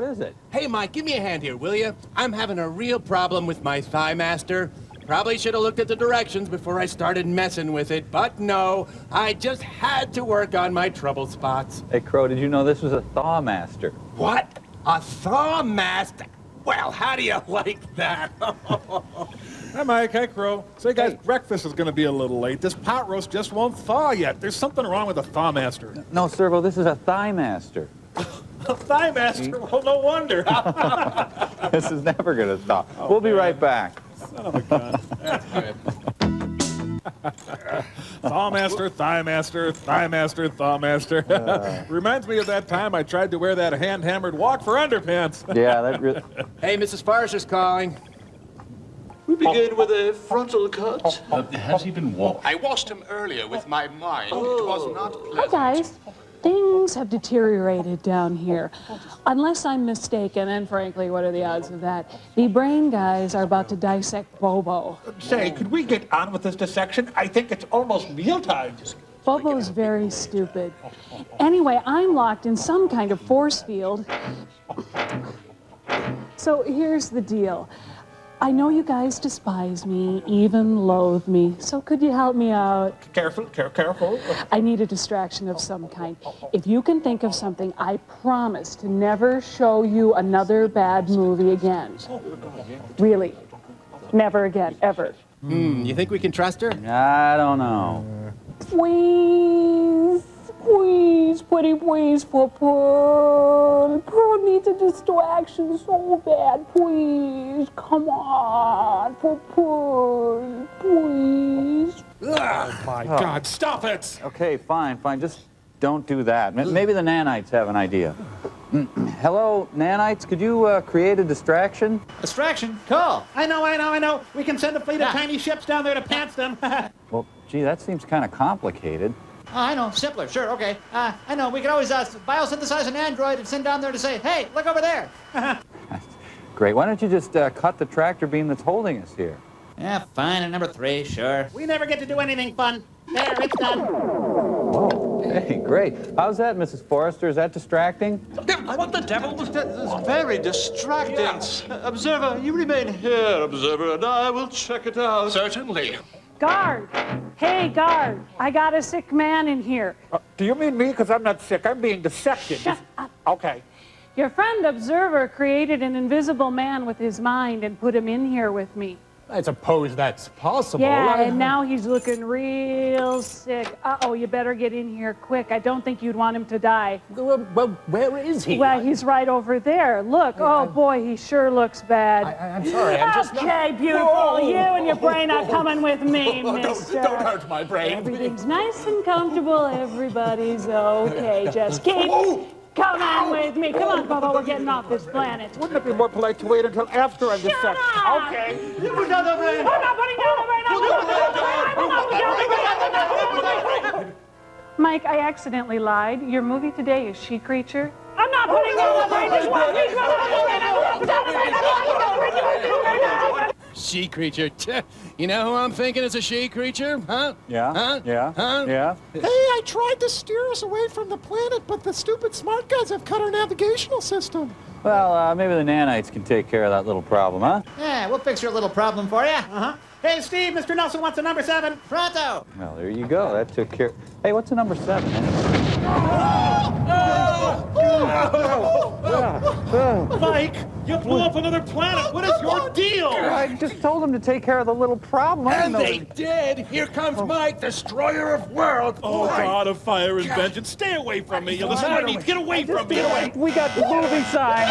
is it? Hey, Mike, give me a hand here, will you? I'm having a real problem with my Thigh Master. Probably should have looked at the directions before I started messing with it, but no, I just had to work on my trouble spots. Hey, Crow, did you know this was a Thaw Master? What? A Thaw Master? Well, how do you like that? Hi, Mike. Hi, Crow. Say, guys, breakfast is going to be a little late. This pot roast just won't thaw yet. There's something wrong with the Thaw Master. No, Servo, this is a Thigh Master. A Thigh Master? Well, no wonder. This is never going to thaw. Oh, we'll be right back. Son of a gun. That's good. Thaw Master, Thigh Master, Thigh Master, Thaw Master. Reminds me of that time I tried to wear that hand-hammered walk for underpants. Yeah, that really... Hey, Mrs. Forrester's calling. We begin with a frontal cut. Has he been washed? I washed him earlier with my mind. It was not pleasant. Hi, guys. Things have deteriorated down here. Unless I'm mistaken, and frankly, what are the odds of that? The brain guys are about to dissect Bobo. Say, could we get on with this dissection? I think it's almost mealtime. Bobo's very stupid. Anyway, I'm locked in some kind of force field. So here's the deal. I know you guys despise me, even loathe me, so could you help me out? Careful. I need a distraction of some kind. If you can think of something, I promise to never show you another bad movie again. Really. Never again, ever. You think we can trust her? I don't know. Please, pretty please, for Pearl. Pearl needs a distraction so bad, please. Come on, for Pearl, please. Oh, my God, stop it! Okay, fine. Just don't do that. Maybe the nanites have an idea. Hello, nanites, could you create a distraction? Distraction? Cool. I know. We can send a fleet of tiny ships down there to pants them. Well, gee, that seems kind of complicated. Oh, I know. Simpler. Sure. Okay. I know. We could always biosynthesize an android and send down there to say, hey, look over there. Great. Why don't you just cut the tractor beam that's holding us here? Yeah, fine. And number 3, sure. We never get to do anything fun. There, it's done. Whoa. Hey, great. How's that, Mrs. Forrester? Is that distracting? What the devil was that? This is very distracting. Observer, you remain here, Observer, and I will check it out. Certainly. Guard! Hey, guard! I got a sick man in here. Do you mean me? Because I'm not sick. I'm being dissected. Shut up. Okay. Your friend Observer created an invisible man with his mind and put him in here with me. I suppose that's possible. Yeah, and now he's looking real sick. Uh-oh, you better get in here quick. I don't think you'd want him to die. Well, where is he? Well, he's right over there. Look, oh boy, he sure looks bad. I'm sorry, I'm just not... Okay, beautiful. Whoa. You and your brain are coming with me, mister. Don't hurt my brain. Everything's nice and comfortable. Everybody's okay. Just keep coming with me. Come on, Bubba, we're getting off this planet. Wouldn't it be more polite to wait until after I'm dissected? up. Okay. You put down the brain. I'm not putting down the brain. I'm not putting down the brain. Mike, I accidentally lied. Your movie today is She Creature. I'm not putting down the brain. Just one. She creature. You know who I'm thinking is a she creature? Huh? Yeah? Huh? Yeah? Huh? Yeah? Hey, I tried to steer us away from the planet, but the stupid smart guys have cut our navigational system. Well, maybe the nanites can take care of that little problem, huh? Yeah, we'll fix your little problem for you. Hey, Steve, Mr. Nelson wants a number 7. Pronto. Well, there you go. That took care... Hey, what's a number 7? Mike, you blew up another planet. What is your deal? I just told them to take care of the little problem. And they did. Here comes Mike, destroyer of worlds. Oh, God of fire and vengeance. Stay away from me. You listen to me. Get away from me. We got the movie sign.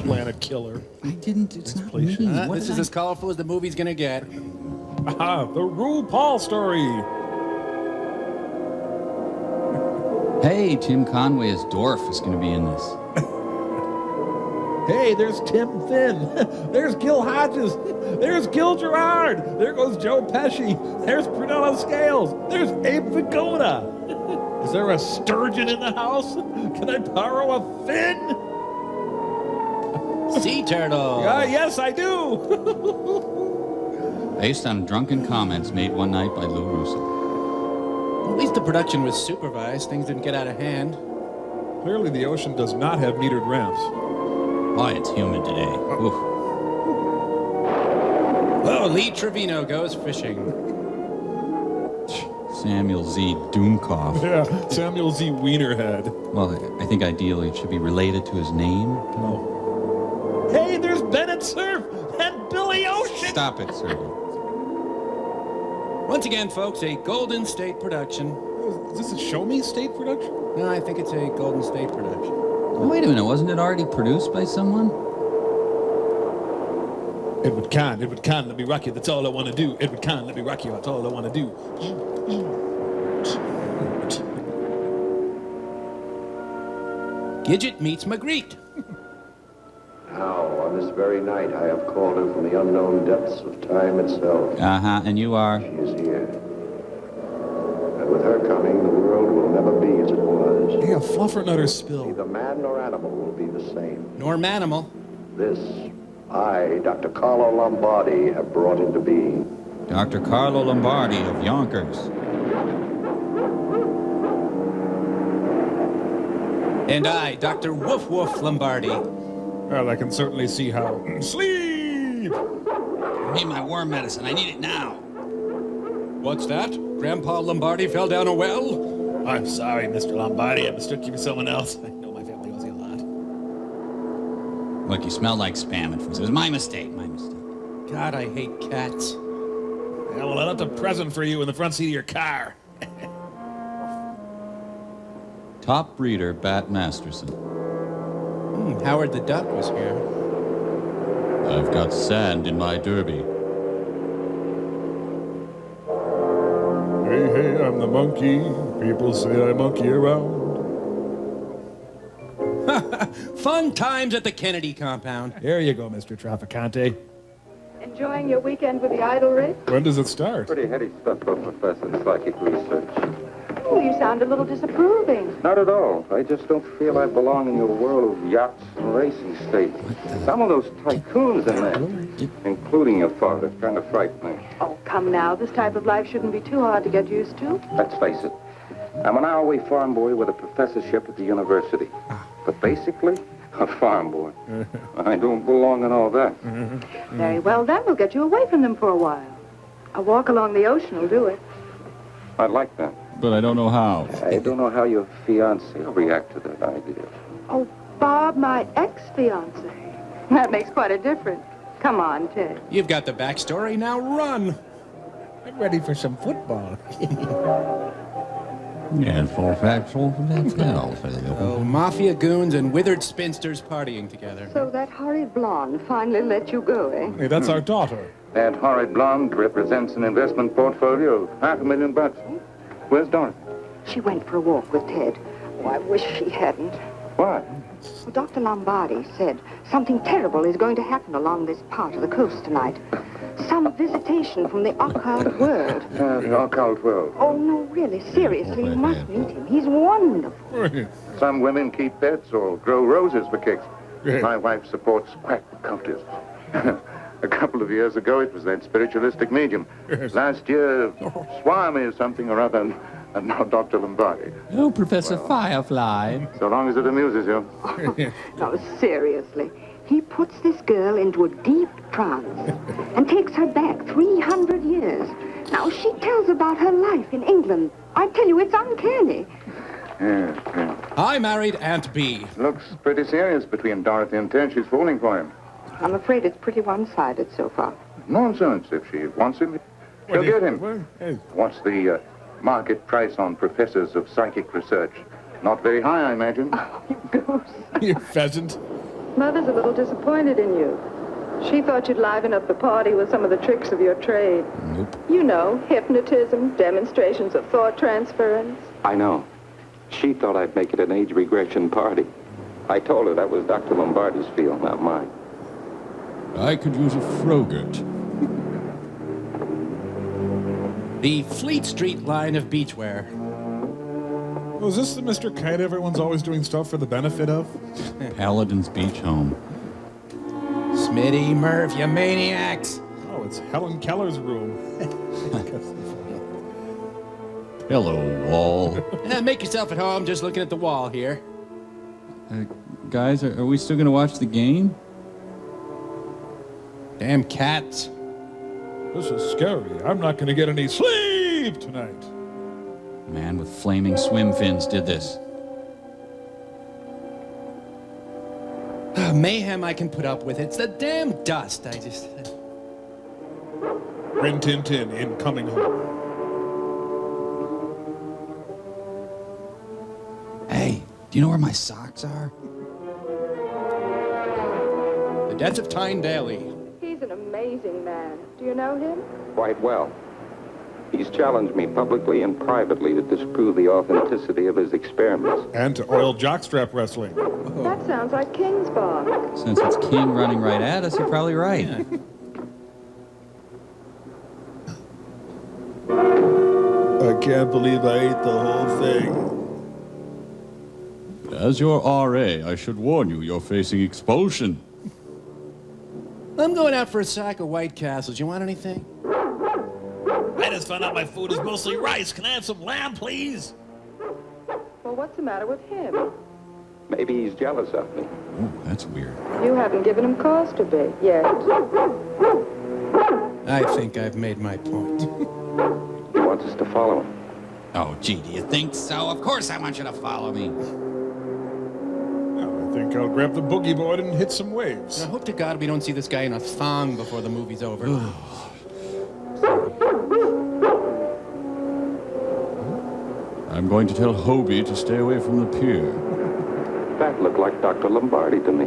Planet killer. I didn't. It's not me. This is as colorful as the movie's gonna get. The RuPaul story. Hey, Tim Conway as Dorf is going to be in this. Hey, there's Tim Finn. There's Gil Hodges. There's Gil Gerard. There goes Joe Pesci. There's Brunello Scales. There's Abe Vigoda. Is there a sturgeon in the house? Can I borrow a fin? Sea turtle. Yes, I do. Based on drunken comments made one night by Lou Russo. At least the production was supervised. Things didn't get out of hand. Clearly, the ocean does not have metered ramps. Boy, it's humid today. Oof. Oh, Lee Trevino goes fishing. Samuel Z. Doomkoff. Yeah, Samuel Z. Wienerhead. Well, I think ideally it should be related to his name. Oh. Hey, there's Bennett Cerf and Billy Ocean. Stop it, sir. Once again, folks, a Golden State production. Is this a Show Me State production? No, I think it's a Golden State production. Oh, wait a minute, wasn't it already produced by someone? Edward Kahn, let me rock you, that's all I want to do. Edward Kahn, let me rock you, that's all I want to do. Gidget meets Magritte. Now, on this very night, I have called her from the unknown depths of time itself. Uh-huh, and you are? She is here. And with her coming, the world will never be as it was. Hey, a fluffernutter spill. Neither man nor animal will be the same. Nor manimal. This, I, Dr. Carlo Lombardi, have brought into being. Dr. Carlo Lombardi of Yonkers. And I, Dr. Woof Woof Lombardi. Well, I can certainly see how. Sleep! I need my worm medicine. I need it now. What's that? Grandpa Lombardi fell down a well? I'm sorry, Mr. Lombardi. I mistook you for someone else. I know my family owes you a lot. Look, you smell like spam at first. It was my mistake, my mistake. God, I hate cats. Yeah, well, I left a present for you in the front seat of your car. Top breeder, Bat Masterson. Howard the Duck was here. I've got sand in my derby. Hey, hey, I'm the monkey. People say I monkey around. Fun times at the Kennedy compound. There you go, Mr. Traficante. Enjoying your weekend with the idol rig? When does it start? Pretty heady stuff for a professor in psychic research. Oh, you sound a little disapproving. Not at all. I just don't feel I belong in your world of yachts and racing states. Some of those tycoons in there, including your father, kind of frighten me. Oh, come now. This type of life shouldn't be too hard to get used to. Let's face it. I'm an hourly farm boy with a professorship at the university. But basically, a farm boy. I don't belong in all that. Very well, then. We'll get you away from them for a while. A walk along the ocean will do it. I'd like that. But I don't know how. I don't know how your fiancé will react to that idea. Oh, Bob, my ex-fiancé. That makes quite a difference. Come on, Ted. You've got the backstory, now run. I'm ready for some football. Yeah, full factual. That's it, I'll tell you. Oh, mafia goons and withered spinsters partying together. So that horrid blonde finally let you go, eh? Hey, that's our daughter. That horrid blonde represents an investment portfolio of $500,000. Where's Dorothy? She went for a walk with Ted. Oh, I wish she hadn't. Why? Well, Dr. Lombardi said something terrible is going to happen along this part of the coast tonight. Some visitation from the occult world. The occult world. Oh, no, really, seriously, you must meet him. He's wonderful. Some women keep pets or grow roses for kicks. My wife supports quack cultists. A couple of years ago, it was that spiritualistic medium. Last year, Swami or something or other, and now Dr. Lombardi. Oh, Professor Firefly. So long as it amuses you. No, seriously. He puts this girl into a deep trance and takes her back 300 years. Now, she tells about her life in England. I tell you, it's uncanny. Yeah. I married Aunt B. Looks pretty serious between Dorothy and Ted. She's falling for him. I'm afraid it's pretty one-sided so far. Nonsense. If she wants him, she'll get him. What's the market price on professors of psychic research? Not very high, I imagine. Oh, you goose. You pheasant. Mother's a little disappointed in you. She thought you'd liven up the party with some of the tricks of your trade. Nope. You know, hypnotism, demonstrations of thought transference. I know. She thought I'd make it an age regression party. I told her that was Dr. Lombardi's field, not mine. I could use a frogurt. The Fleet Street line of beachwear. Oh, is this the Mr. Kite everyone's always doing stuff for the benefit of? Paladin's Beach Home. Smitty, Murph, you maniacs. Oh, it's Helen Keller's room. Hello, wall. Make yourself at home, just looking at the wall here. Guys, are we still going to watch the game? Damn cats. This is scary. I'm not going to get any sleep tonight. Man with flaming swim fins did this. Mayhem I can put up with. It's the damn dust. I just... Rin Tin Tin in Coming Home. Hey, do you know where my socks are? The Death of Tyne Daly. He's an amazing man. Do you know him? Quite well. He's challenged me publicly and privately to disprove the authenticity of his experiments. And to oil jockstrap wrestling. That sounds like King's bar. Since it's King running right at us, you're probably right. I can't believe I ate the whole thing. As your RA, I should warn you, you're facing expulsion. I'm going out for a sack of White Castles. You want anything? I just found out my food is mostly rice. Can I have some lamb, please? Well, what's the matter with him? Maybe he's jealous of me. Ooh, that's weird. You haven't given him cause to be yet. I think I've made my point. He wants us to follow him. Oh, gee, do you think so? Of course I want you to follow me. Well, I think I'll grab the boogie board and hit some waves. I hope to God we don't see this guy in a thong before the movie's over. I'm going to tell Hobie to stay away from the pier. That looked like Dr. Lombardi to me.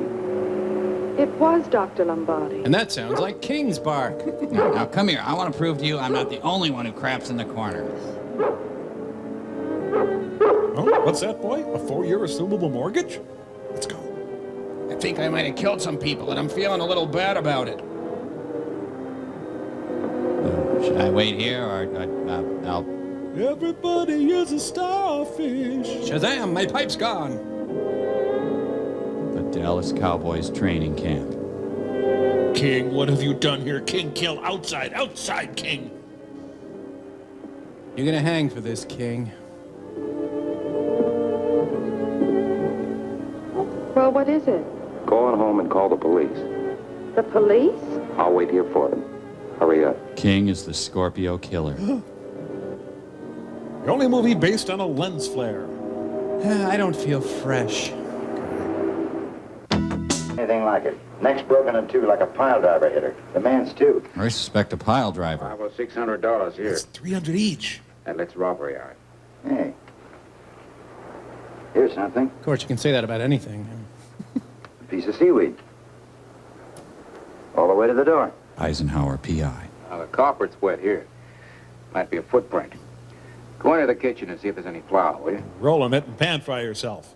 It was Dr. Lombardi. And that sounds like King's bark. Now, come here. I want to prove to you I'm not the only one who craps in the corner. Oh, what's that, boy? A 4-year assumable mortgage? Let's go. I think I might have killed some people, and I'm feeling a little bad about it. Should I wait here, or I'll... Everybody is a starfish. Shazam, my pipe's gone. The Dallas Cowboys training camp. King, what have you done here? King, kill outside. Outside, King. You're gonna hang for this, King. Well, what is it? Go on home and call the police. The police? I'll wait here for them. Hurry up. King is the Scorpio killer. The only movie based on a lens flare. I don't feel fresh. Anything like it. Neck's broken in two like a pile driver hit her. The man's too. I suspect a pile driver. I was $600 here. It's $300 each. That lets robbery out. Hey. Here's something. Of course, you can say that about anything. A piece of seaweed. All the way to the door. Eisenhower, P.I. Now, the carpet's wet here. Might be a footprint. Go into the kitchen and see if there's any flour, will you? Roll in it and pan fry yourself.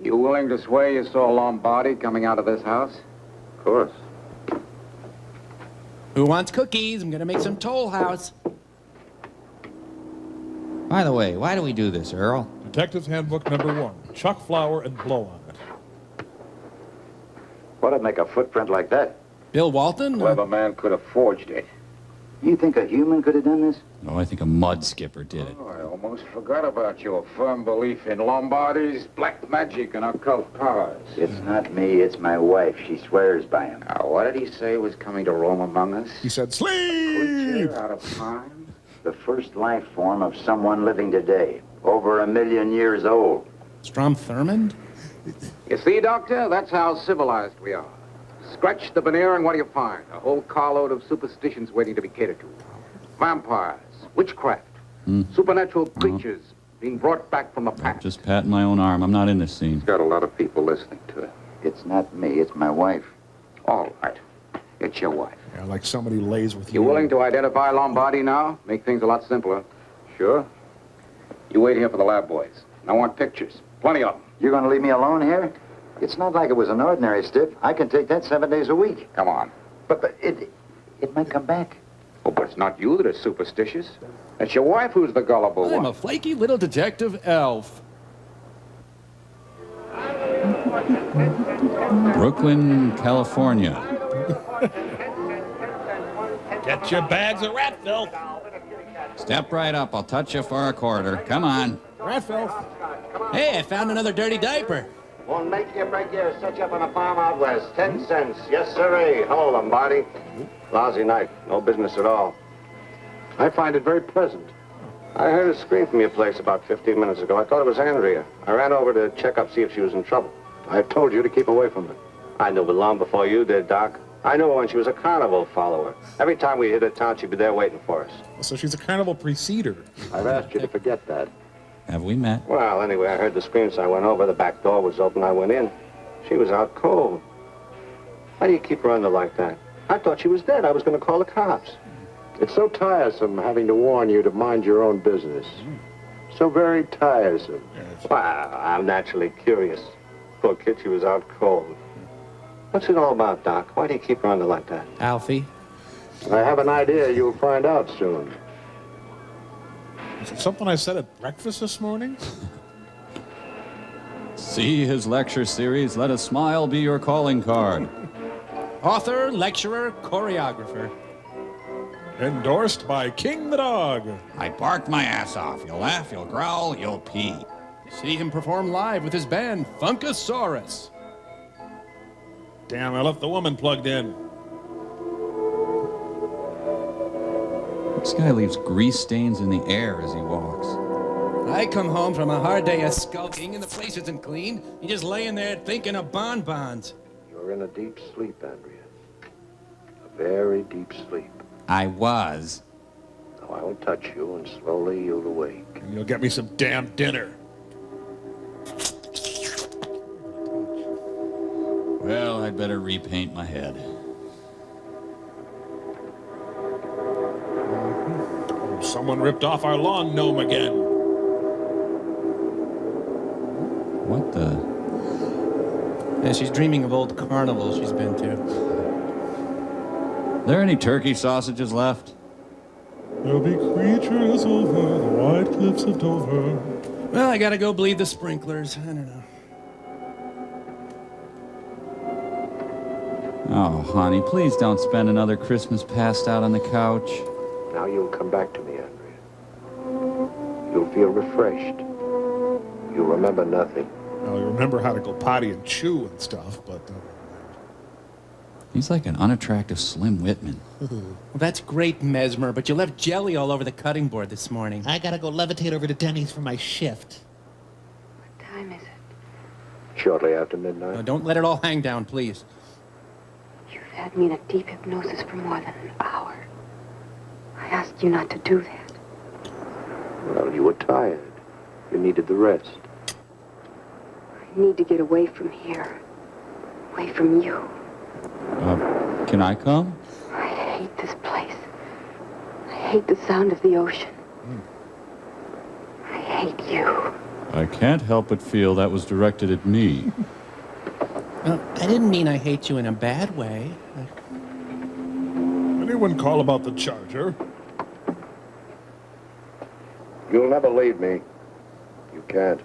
You willing to swear you saw Lombardi coming out of this house? Of course. Who wants cookies? I'm gonna make some Toll House. By the way, why do we do this, Earl? Detective's Handbook #1. Chuck flour and blow on it. What'd make a footprint like that? Bill Walton? Clever man could have forged it. You think a human could have done this? No, I think a mud skipper did it. Oh, I almost forgot about your firm belief in Lombardi's black magic and occult powers. It's not me, it's my wife. She swears by him. Now, what did he say was coming to roam among us? He said, sleep! Creature out of time? The first life form of someone living today. Over 1 million years old. Strom Thurmond? You see, Doctor, that's how civilized we are. Scratch the veneer and what do you find? A whole carload of superstitions waiting to be catered to. Vampires, witchcraft, supernatural creatures being brought back from the past. Just patting my own arm. I'm not in this scene. He's got a lot of people listening to it. It's not me, it's my wife. All right. It's your wife. Yeah, like somebody lays with you. You willing to identify Lombardi now? Make things a lot simpler. Sure. You wait here for the lab boys. I want pictures. Plenty of them. You're going to leave me alone here? It's not like it was an ordinary stiff. I can take that 7 days a week. Come on. But it might come back. Oh, but it's not you that is superstitious. It's your wife who's the gullible one. I'm a flaky little detective elf. Brooklyn, California. Get your bags of rat filth. Step right up. I'll touch you for a quarter. Come on. Rat filth. Hey, I found another dirty diaper. Won't make you break you. Set you up on a farm out west. 10 cents. Yes, sirree. Hello, Lombardi. Lousy night. No business at all. I find it very pleasant. I heard a scream from your place about 15 minutes ago. I thought it was Andrea. I ran over to check up, see if she was in trouble. I told you to keep away from her. I knew it long before you did, Doc. I knew her when she was a carnival follower. Every time we hit a town, she'd be there waiting for us. So she's a carnival preceder. I've asked you to forget that. Have we met? Well, anyway, I heard the scream, so I went over. The back door was open. I went in. She was out cold. Why do you keep her under like that? I thought she was dead. I was going to call the cops. It's so tiresome having to warn you to mind your own business. So very tiresome. Yes. Well, I'm naturally curious. Poor kid, she was out cold. What's it all about, Doc? Why do you keep her under like that? Alfie? I have an idea you'll find out soon. Is it something I said at breakfast this morning? See his lecture series, Let a Smile Be Your Calling Card. Author, lecturer, choreographer. Endorsed by King the Dog. I barked my ass off. You'll laugh, you'll growl, you'll pee. See him perform live with his band, Funkasaurus. Damn, I left the woman plugged in. This guy leaves grease stains in the air as he walks. I come home from a hard day of skulking and the place isn't clean. You're just laying there thinking of bonbons. You're in a deep sleep, Andrea. A very deep sleep. I was. Now I will touch you and slowly you'll awake. And you'll get me some damn dinner. Well, I'd better repaint my head. Oh, someone ripped off our lawn gnome again. What the? Yeah, she's dreaming of old carnivals she's been to. Are there any turkey sausages left? There'll be creatures over the white cliffs of Dover. Well, I gotta go bleed the sprinklers. I don't know. Oh, honey, please don't spend another Christmas passed out on the couch. Now you'll come back to me, Andrea. You'll feel refreshed. You'll remember nothing. Now you remember how to go potty and chew and stuff, but... He's like an unattractive Slim Whitman. Well, that's great, Mesmer, but you left jelly all over the cutting board this morning. I gotta go levitate over to Denny's for my shift. What time is it? Shortly after midnight. Now, don't let it all hang down, please. You've had me in a deep hypnosis for more than an hour. I asked you not to do that. Well, you were tired. You needed the rest. I need to get away from here. Away from you. Can I come? I hate this place. I hate the sound of the ocean. I hate you. I can't help but feel that was directed at me. Well, I didn't mean I hate you in a bad way. Anyone call about the charger? You'll never leave me. You can't.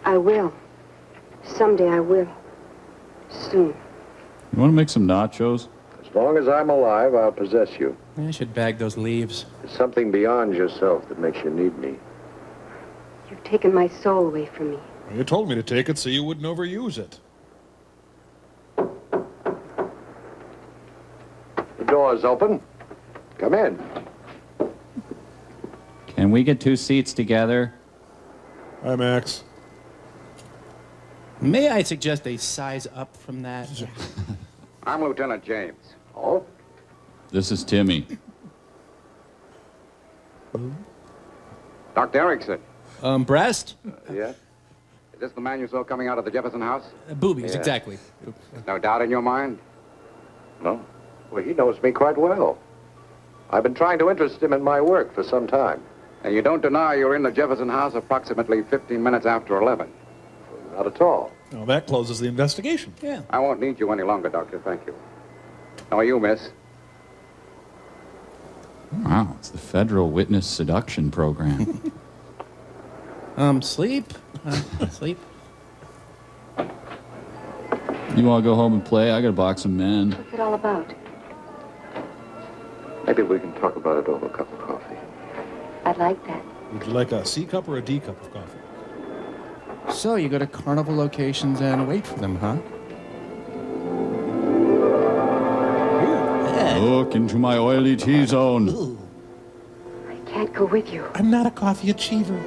I will. Someday I will. Soon. You want to make some nachos? As long as I'm alive, I'll possess you. I should bag those leaves. There's something beyond yourself that makes you need me. You've taken my soul away from me. You told me to take it so you wouldn't overuse it. The door's open. Come in. Can we get 2 seats together? Hi, Max. May I suggest a size up from that? I'm Lieutenant James. Oh? This is Timmy. Dr. Erickson. Breast? Yes? Is this the man you saw coming out of the Jefferson house? Boobies, Yeah. exactly. There's no doubt in your mind? No. Well, he knows me quite well. I've been trying to interest him in my work for some time. And you don't deny you were in the Jefferson house approximately 15 minutes after 11? Not at all. Well, that closes the investigation. Yeah. I won't need you any longer, Doctor. Thank you. How are you, miss? Wow, it's the Federal Witness Seduction Program. Sleep? Sleep? You want to go home and play? I got a box of men. What's it all about? Maybe we can talk about it over a cup of coffee. I'd like that. Would you like a C cup or a D cup of coffee? So you go to carnival locations and wait for them, huh? Look into my oily T-zone. I can't go with you. I'm not a coffee achiever.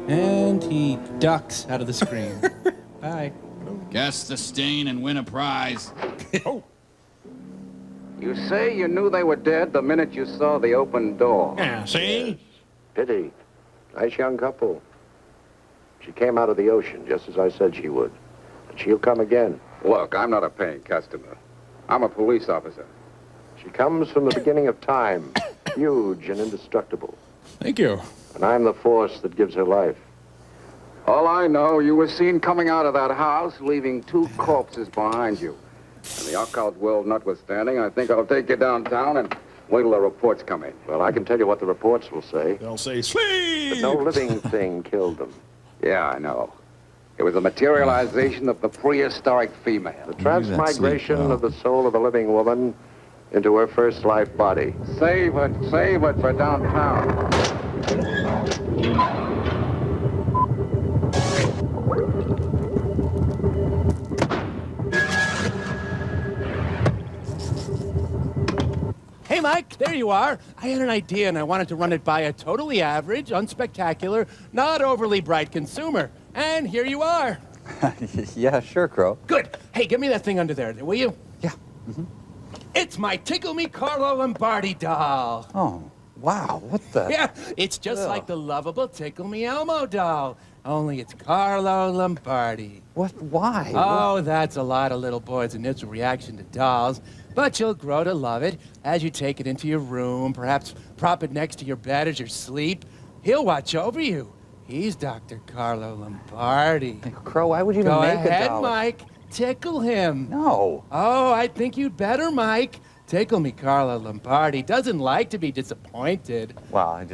And he ducks out of the screen. Bye. Guess the stain and win a prize. You say you knew they were dead the minute you saw the open door. Yeah, see? Pity. Nice young couple. She came out of the ocean just as I said she would. But she'll come again. Look, I'm not a paying customer. I'm a police officer. She comes from the beginning of time, huge and indestructible. Thank you. And I'm the force that gives her life. All I know, you were seen coming out of that house, leaving 2 corpses behind you. And the occult world notwithstanding, I think I'll take you downtown and wait till the reports come in. Well, I can tell you what the reports will say. They'll say, sleep! But no living thing killed them. Yeah, I know. It was the materialization of the prehistoric female. The transmigration of the soul of a living woman into her first life body. Save it for downtown. Hey, Mike, there you are. I had an idea, and I wanted to run it by a totally average, unspectacular, not overly bright consumer. And here you are. Yeah, sure, Crow. Good. Hey, give me that thing under there, will you? Yeah. It's my Tickle Me Carlo Lombardi doll. Oh, wow. What the? Yeah, it's just like the lovable Tickle Me Elmo doll. Only it's Carlo Lombardi. What? Why? Oh, that's a lot of little boys' initial reaction to dolls. But you'll grow to love it as you take it into your room, perhaps prop it next to your bed as you sleep. He'll watch over you. He's Dr. Carlo Lombardi. Hey, Crow, why would you even Go make ahead, a doll? Mike. Tickle him. No. Oh, I think you'd better, Mike. Tickle me, Carlo Lombardi. Doesn't like to be disappointed. Well,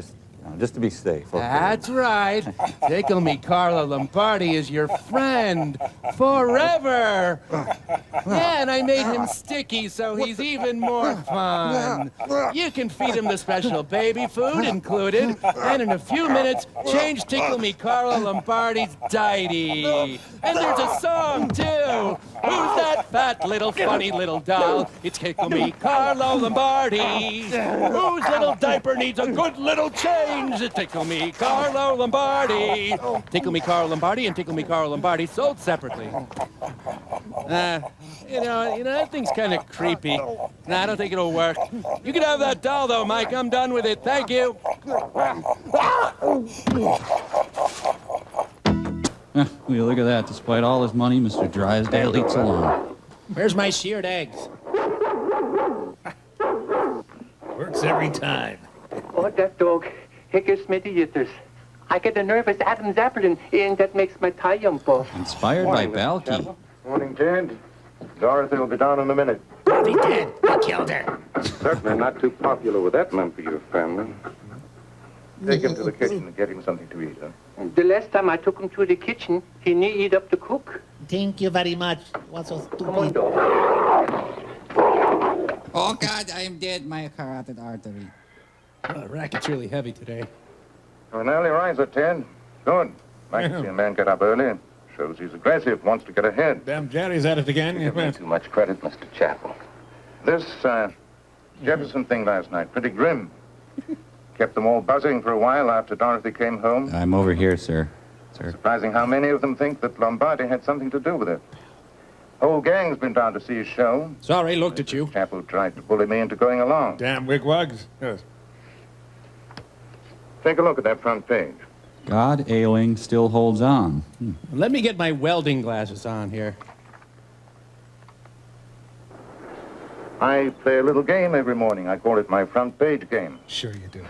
just to be safe. Okay. That's right. Tickle me, Carlo Lombardi is your friend forever. Yeah, and I made him sticky, so he's even more fun. You can feed him the special baby food included, and in a few minutes, change Tickle me, Carlo Lombardi's diety. And there's a song, too. Who's that fat little funny little doll? It's Tickle me, Carlo Lombardi. Whose little diaper needs a good little change? Tickle me, Carlo Lombardi. Tickle me, Carlo Lombardi, and Tickle me, Carlo Lombardi, sold separately. You know, that thing's kind of creepy. Nah, I don't think it'll work. You can have that doll, though, Mike. I'm done with it. Thank you. Will you look at that? Despite all his money, Mr. Drysdale eats alone. Where's my sheared eggs? Works every time. Oh, that dog. He gives me the yitters. I get a nervous Adam's apple and that makes my tie jump off. Inspired by Balky. Morning, Ted. Dorothy will be down in a minute. Be dead. I killed her. Certainly not too popular with that member of your family. Take him to the kitchen and get him something to eat, huh? The last time I took him to the kitchen, he didn't eat up the cook. Thank you very much. What's so stupid? Come on, dog. Oh, God, I am dead. My carotid artery. Oh, the racket's really heavy today. An early riser, Ted. Good. Like to see a man get up early. Shows he's aggressive, wants to get ahead. Damn Jerry's at it again. Give me too much credit, Mr. Chapel. This Jefferson thing last night, pretty grim. Kept them all buzzing for a while after Dorothy came home. I'm over here, sir. Surprising how many of them think that Lombardi had something to do with it. Whole gang's been down to see his show. Sorry, looked at you. Chap who tried to bully me into going along. Damn wigwags. Yes. Take a look at that front page. God ailing still holds on. Let me get my welding glasses on here. I play a little game every morning. I call it my front page game. Sure you do.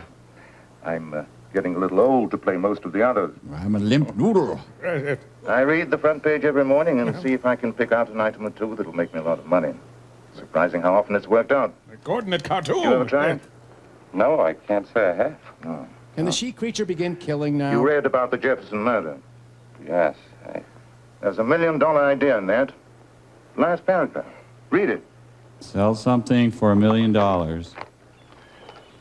I'm getting a little old to play most of the others. I'm a limp noodle. I read the front page every morning and see if I can pick out an item or two that'll make me a lot of money. Surprising how often it's worked out. The coordinate cartoon. You ever tried? No, I can't say I have. No. Can the she creature begin killing now? You read about the Jefferson murder? Yes, There's $1 million idea in that. Last paragraph. Read it. Sell something for $1 million.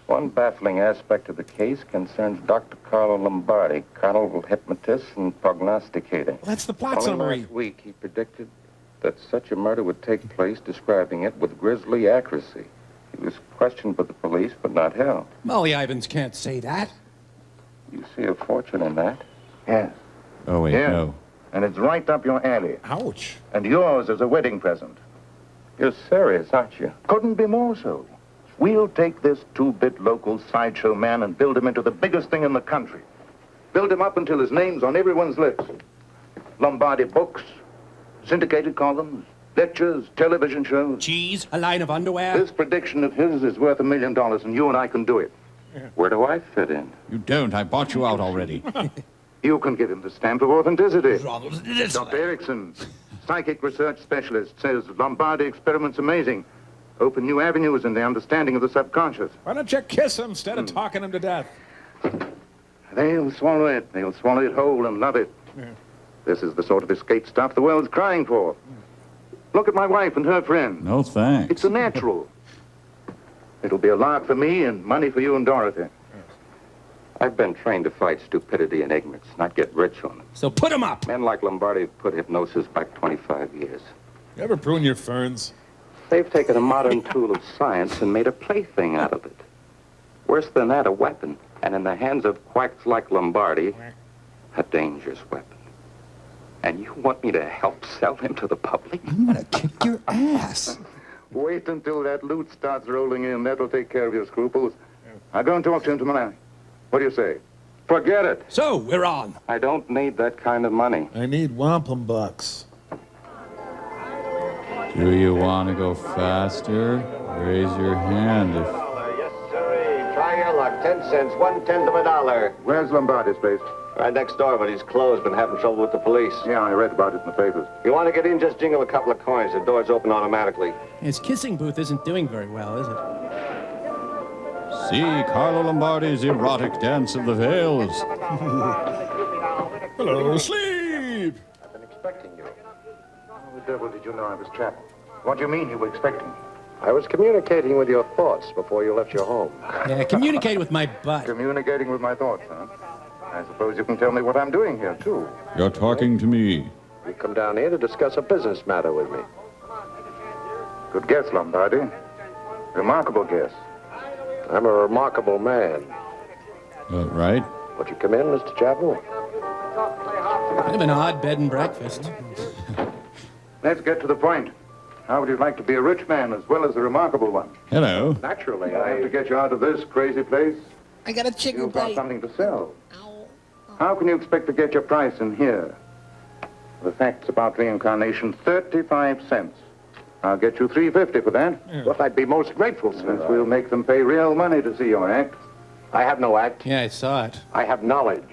One baffling aspect of the case concerns Dr. Carlo Lombardi, carnal hypnotist and prognosticator. Well, that's the plot Only summary. last week, he predicted that such a murder would take place, describing it with grisly accuracy. He was questioned by the police, but not held. Molly Ivans can't say that. You see a fortune in that? Yes. Oh, wait, Yes. no. And it's right up your alley. Ouch. And yours as a wedding present. You're serious, aren't you? Couldn't be more so. We'll take this two-bit local sideshow man and build him into the biggest thing in the country. Build him up until his name's on everyone's lips. Lombardi books, syndicated columns, lectures, television shows. Cheese, a line of underwear. This prediction of his is worth $1 million, and you and I can do it. Where do I fit in? You don't. I bought you out already. You can give him the stamp of authenticity. Dr. Erickson, psychic research specialist, says Lombardi experiments amazing. Open new avenues in the understanding of the subconscious. Why don't you kiss him instead of talking him to death? They'll swallow it. They'll swallow it whole and love it. Yeah. This is the sort of escape stuff the world's crying for. Look at my wife and her friend. No thanks. It's a natural. It'll be a lark for me and money for you and Dorothy. I've been trained to fight stupidity and ignorance, not get rich on it. So put him up. Men like Lombardi have put hypnosis back 25 years. You ever prune your ferns? They've taken a modern tool of science and made a plaything out of it. Worse than that, a weapon. And in the hands of quacks like Lombardi, a dangerous weapon. And you want me to help sell him to the public? I'm gonna kick your ass. Wait until that loot starts rolling in. That'll take care of your scruples. I'll go and talk to him tomorrow. What do you say? Forget it. So, we're on. I don't need that kind of money. I need wampum bucks. Do you want to go faster? Raise your hand if... Yes, sir. Try your luck. 10 cents, 1/10 of a dollar. Where's Lombardi's place? Right next door, but he's closed. Been having trouble with the police. Yeah, I read about it in the papers. If you want to get in, just jingle a couple of coins. The doors open automatically. His kissing booth isn't doing very well, is it? See Carlo Lombardi's erotic dance of the veils. Hello, sleep! I've been expecting you. How the devil did you know I was trapped? What do you mean you were expecting? I was communicating with your thoughts before you left your home. Yeah, communicate with my butt. Communicating with my thoughts, huh? I suppose you can tell me what I'm doing here, too. You're talking to me. You come down here to discuss a business matter with me. Good guess, Lombardi. Remarkable guess. I'm a remarkable man. Right? Won't you come in, Mr. Chapel? Kind of an odd bed and breakfast. Let's get to the point. How would you like to be a rich man as well as a remarkable one? Hello. Naturally, I have to get you out of this crazy place. I got a chicken You've got bite. something to sell. How can you expect to get your price in here? The facts about reincarnation, 35 cents. I'll get you $3.50 for that. Well, I'd be most grateful, Yes, sir. we'll make them pay real money to see your act. I have no act. Yeah, I saw it. I have knowledge.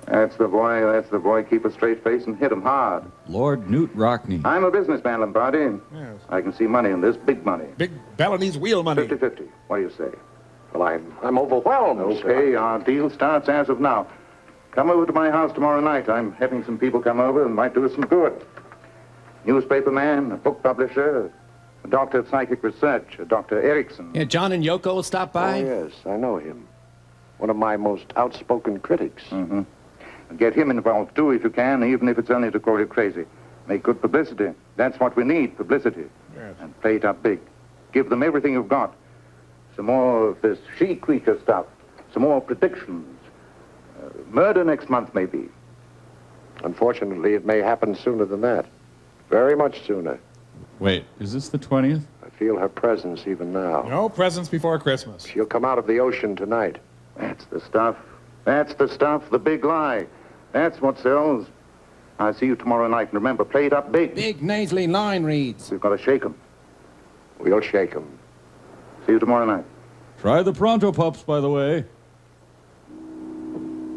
That's the boy, that's the boy. Keep a straight face and hit him hard. Lord Newt Rockney. I'm a businessman, Lombardi. Yes. I can see money in this, big money. Big Balinese wheel money. 50-50. What do you say? Well, I'm overwhelmed, Okay, sir. our deal starts as of now. Come over to my house tomorrow night. I'm having some people come over and might do us some good. Newspaper man, a book publisher, a doctor of psychic research, a Dr. Erickson. Yeah, John and Yoko will stop Oh, by. yes, I know him. One of my most outspoken critics. Mm-hmm. Get him involved, too, if you can, even if it's only to call you crazy. Make good publicity. That's what we need, publicity. Yes. And play it up big. Give them everything you've got. Some more of this she-creature stuff. Some more predictions. Murder next month, maybe. Unfortunately, it may happen sooner than that. Very much sooner. Wait, is this the 20th? I feel her presence even now. No presents before Christmas. She'll come out of the ocean tonight. That's the stuff. That's the stuff, the big lie. That's what sells. I'll see you tomorrow night. And remember, play it up big. Big nasally line reads. We've got to shake 'em. We'll shake 'em. See you tomorrow night. Try the Pronto Pups, by the way.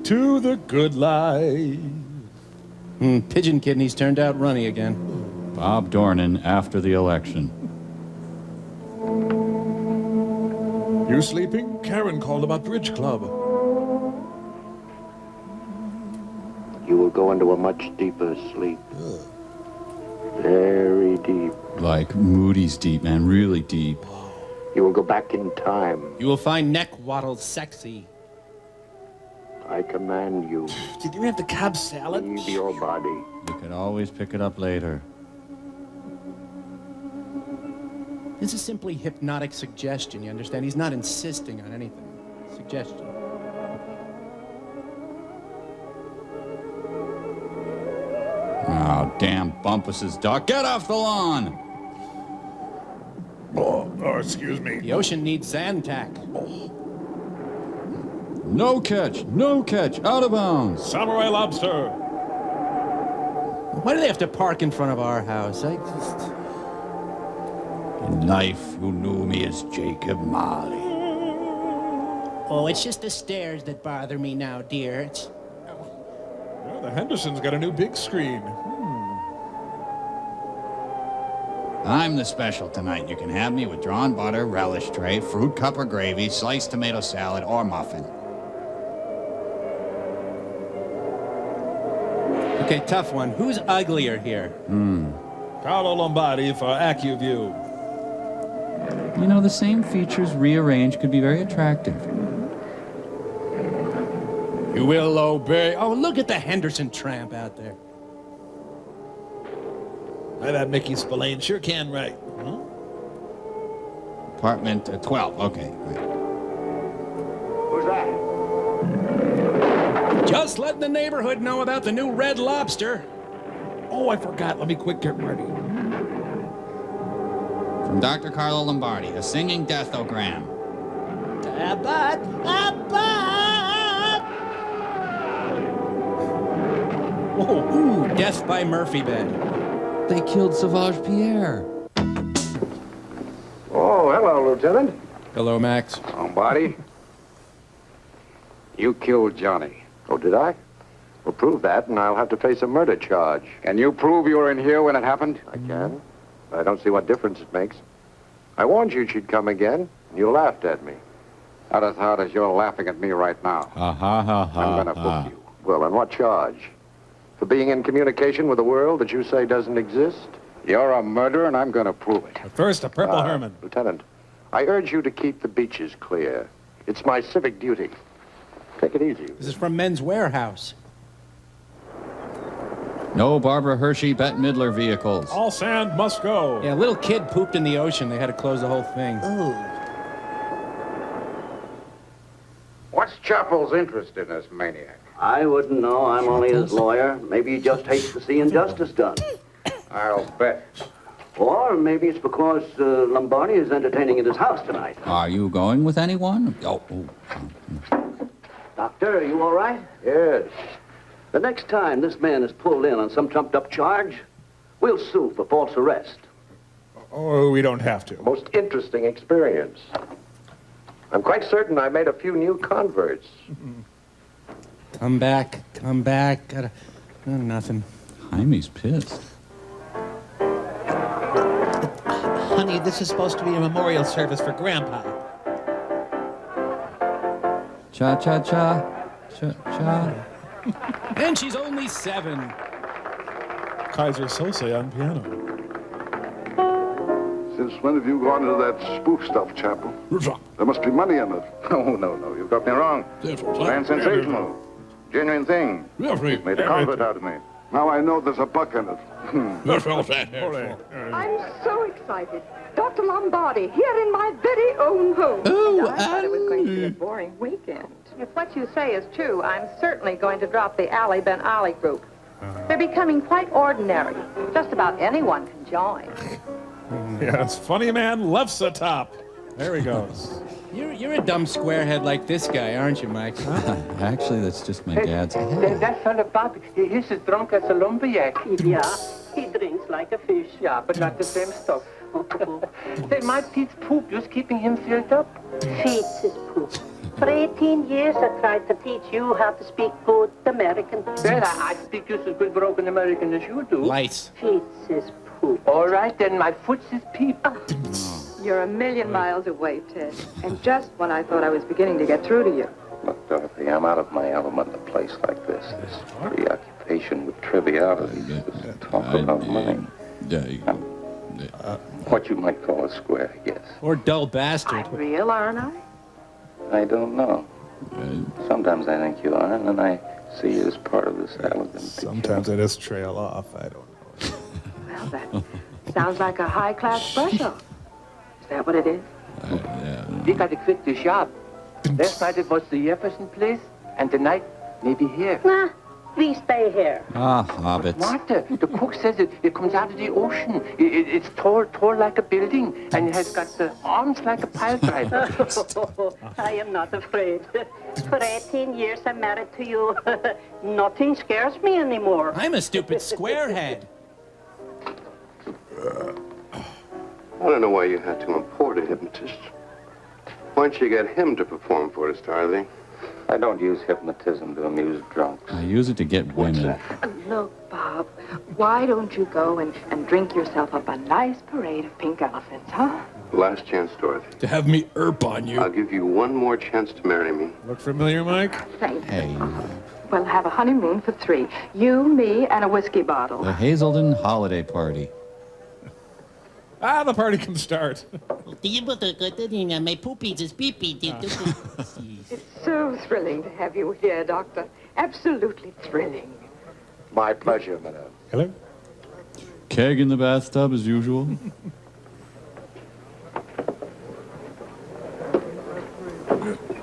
To the good life. Pigeon kidneys turned out runny again. Bob Dornan after the election. You sleeping? Karen called about Bridge Club. you will go into a much deeper sleep. Very deep. Like Moody's deep, man, really deep. You will go back in time. You will find neck waddles sexy. I command you. Did you have the Cobb salad? Leave your body. You can always pick it up later. This is simply hypnotic suggestion, you understand? He's not insisting on anything. Suggestion. Oh, damn Bumpus's duck. Get off the lawn! Oh, excuse me. The ocean needs sand tack. No catch, no catch, out of bounds. Samurai lobster. Why do they have to park in front of our house? I just... Knife who knew me as Jacob Marley. Oh, it's just the stairs that bother me now, dear. It's... Well, the Henderson's got a new big screen. I'm the special tonight. You can have me with drawn butter, relish tray, fruit cup or gravy, sliced tomato salad, or muffin. Okay, tough one. Who's uglier here? Carlo Lombardi for AccuView. You know, the same features rearranged could be very attractive. You will obey. Oh, look at the Henderson tramp out there. That Mickey Spillane sure can write. Huh? Apartment 12, okay. Right. Who's that? Just letting the neighborhood know about the new Red Lobster. Oh, I forgot. Let me quick get ready. From Dr. Carlo Lombardi, a singing deathogram. Abbott! Abbott! Whoa, ooh, death by Murphy bed. They killed Sauvage Pierre. Oh, hello, Lieutenant. Hello, Max. Somebody? You killed Johnny. Oh, did I? Well, prove that, and I'll have to face a murder charge. Can you prove you were in here when it happened? I can. I don't see what difference it makes. I warned you she'd come again, and you laughed at me. Not as hard as you're laughing at me right now. Ha ha ha ha. I'm gonna book you. Well, on what charge? For being in communication with a world that you say doesn't exist? You're a murderer, and I'm gonna prove it. But first, a Purple Herman. Lieutenant, I urge you to keep the beaches clear. It's my civic duty. Take it easy. This is from Men's Warehouse. No Barbara Hershey Bette Midler vehicles. All sand must go. Yeah, a little kid pooped in the ocean. They had to close the whole thing. What's Chappell's interest in this maniac? I wouldn't know. I'm only his lawyer. Maybe he just hates to see injustice done. I'll bet. Or maybe it's because Lombardi is entertaining at his house tonight. Are you going with anyone? Oh. Doctor, are you all right? Yes. The next time this man is pulled in on some trumped-up charge, we'll sue for false arrest. Oh, we don't have to. Most interesting experience. I'm quite certain I made a few new converts. Come back, come back. Gotta... nothing. Jaime's pissed. Honey, this is supposed to be a memorial service for Grandpa. Cha-cha-cha. Cha-cha. And she's only 7. Kaiser Sose on piano. Since when have you gone into that spoof stuff, Chappell? There must be money in it. Oh, no, you've got me wrong. Man, sensational. Genuine thing. Made a convert out of me. Now I know there's a buck in it. I'm so excited. Dr. Lombardi, here in my very own home. And I thought it was going to be a boring weekend. If what you say is true, I'm certainly going to drop the Ali Ben Ali group. They're becoming quite ordinary. Just about anyone can join. Yes, funny man lefts the top. There he goes. You're a dumb squarehead like this guy, aren't you, Mike? Actually, that's just my dad's head. That's all about it. He's as drunk as a lumberjack. Yeah, he drinks like a fish. Yeah, but not the same stuff. Say, my Pete's poop just keeping him filled up. Pete's his poop. For 18 years, I tried to teach you how to speak good American. Well, I speak just as good broken American as you do. Lice. Pete's his poop. All right, then, my foot's his peep. You're a million miles away, Ted. And just when I thought I was beginning to get through to you. Look, Dorothy, I'm out of my element in a place like this. This preoccupation with trivialities, this talk about money. What you might call a square, I guess. Or dull bastard. I'm real, aren't I? I don't know. Sometimes I think you are, and then I see you as part of this elegant. Sometimes I just trail off. I don't know. Well, that sounds like a high-class brush-off. Is that what it is? We gotta quit the shop. Last night it was the Jefferson place, and tonight, maybe here. Nah, we stay here. Ah, hobbits. Martha, the cook says it comes out of the ocean. It's tall like a building, and it has got the arms like a pile driver. I am not afraid. For 18 years I'm married to you. Nothing scares me anymore. I'm a stupid squarehead. I don't know why you had to import a hypnotist. Why don't you get him to perform for us, darling? I don't use hypnotism to amuse drunks. I use it to get women. Look, Bob, why don't you go and drink yourself up a nice parade of pink elephants, huh? Last chance, Dorothy. To have me on you. I'll give you one more chance to marry me. Look familiar, Mike? Thank you. Hey, We'll have a honeymoon for 3. You, me, and a whiskey bottle. the Hazelden holiday party. The party can start. My poopies is pee-pee. It's so thrilling to have you here, Doctor. Absolutely thrilling. My pleasure, madame. Hello? Keg in the bathtub as usual.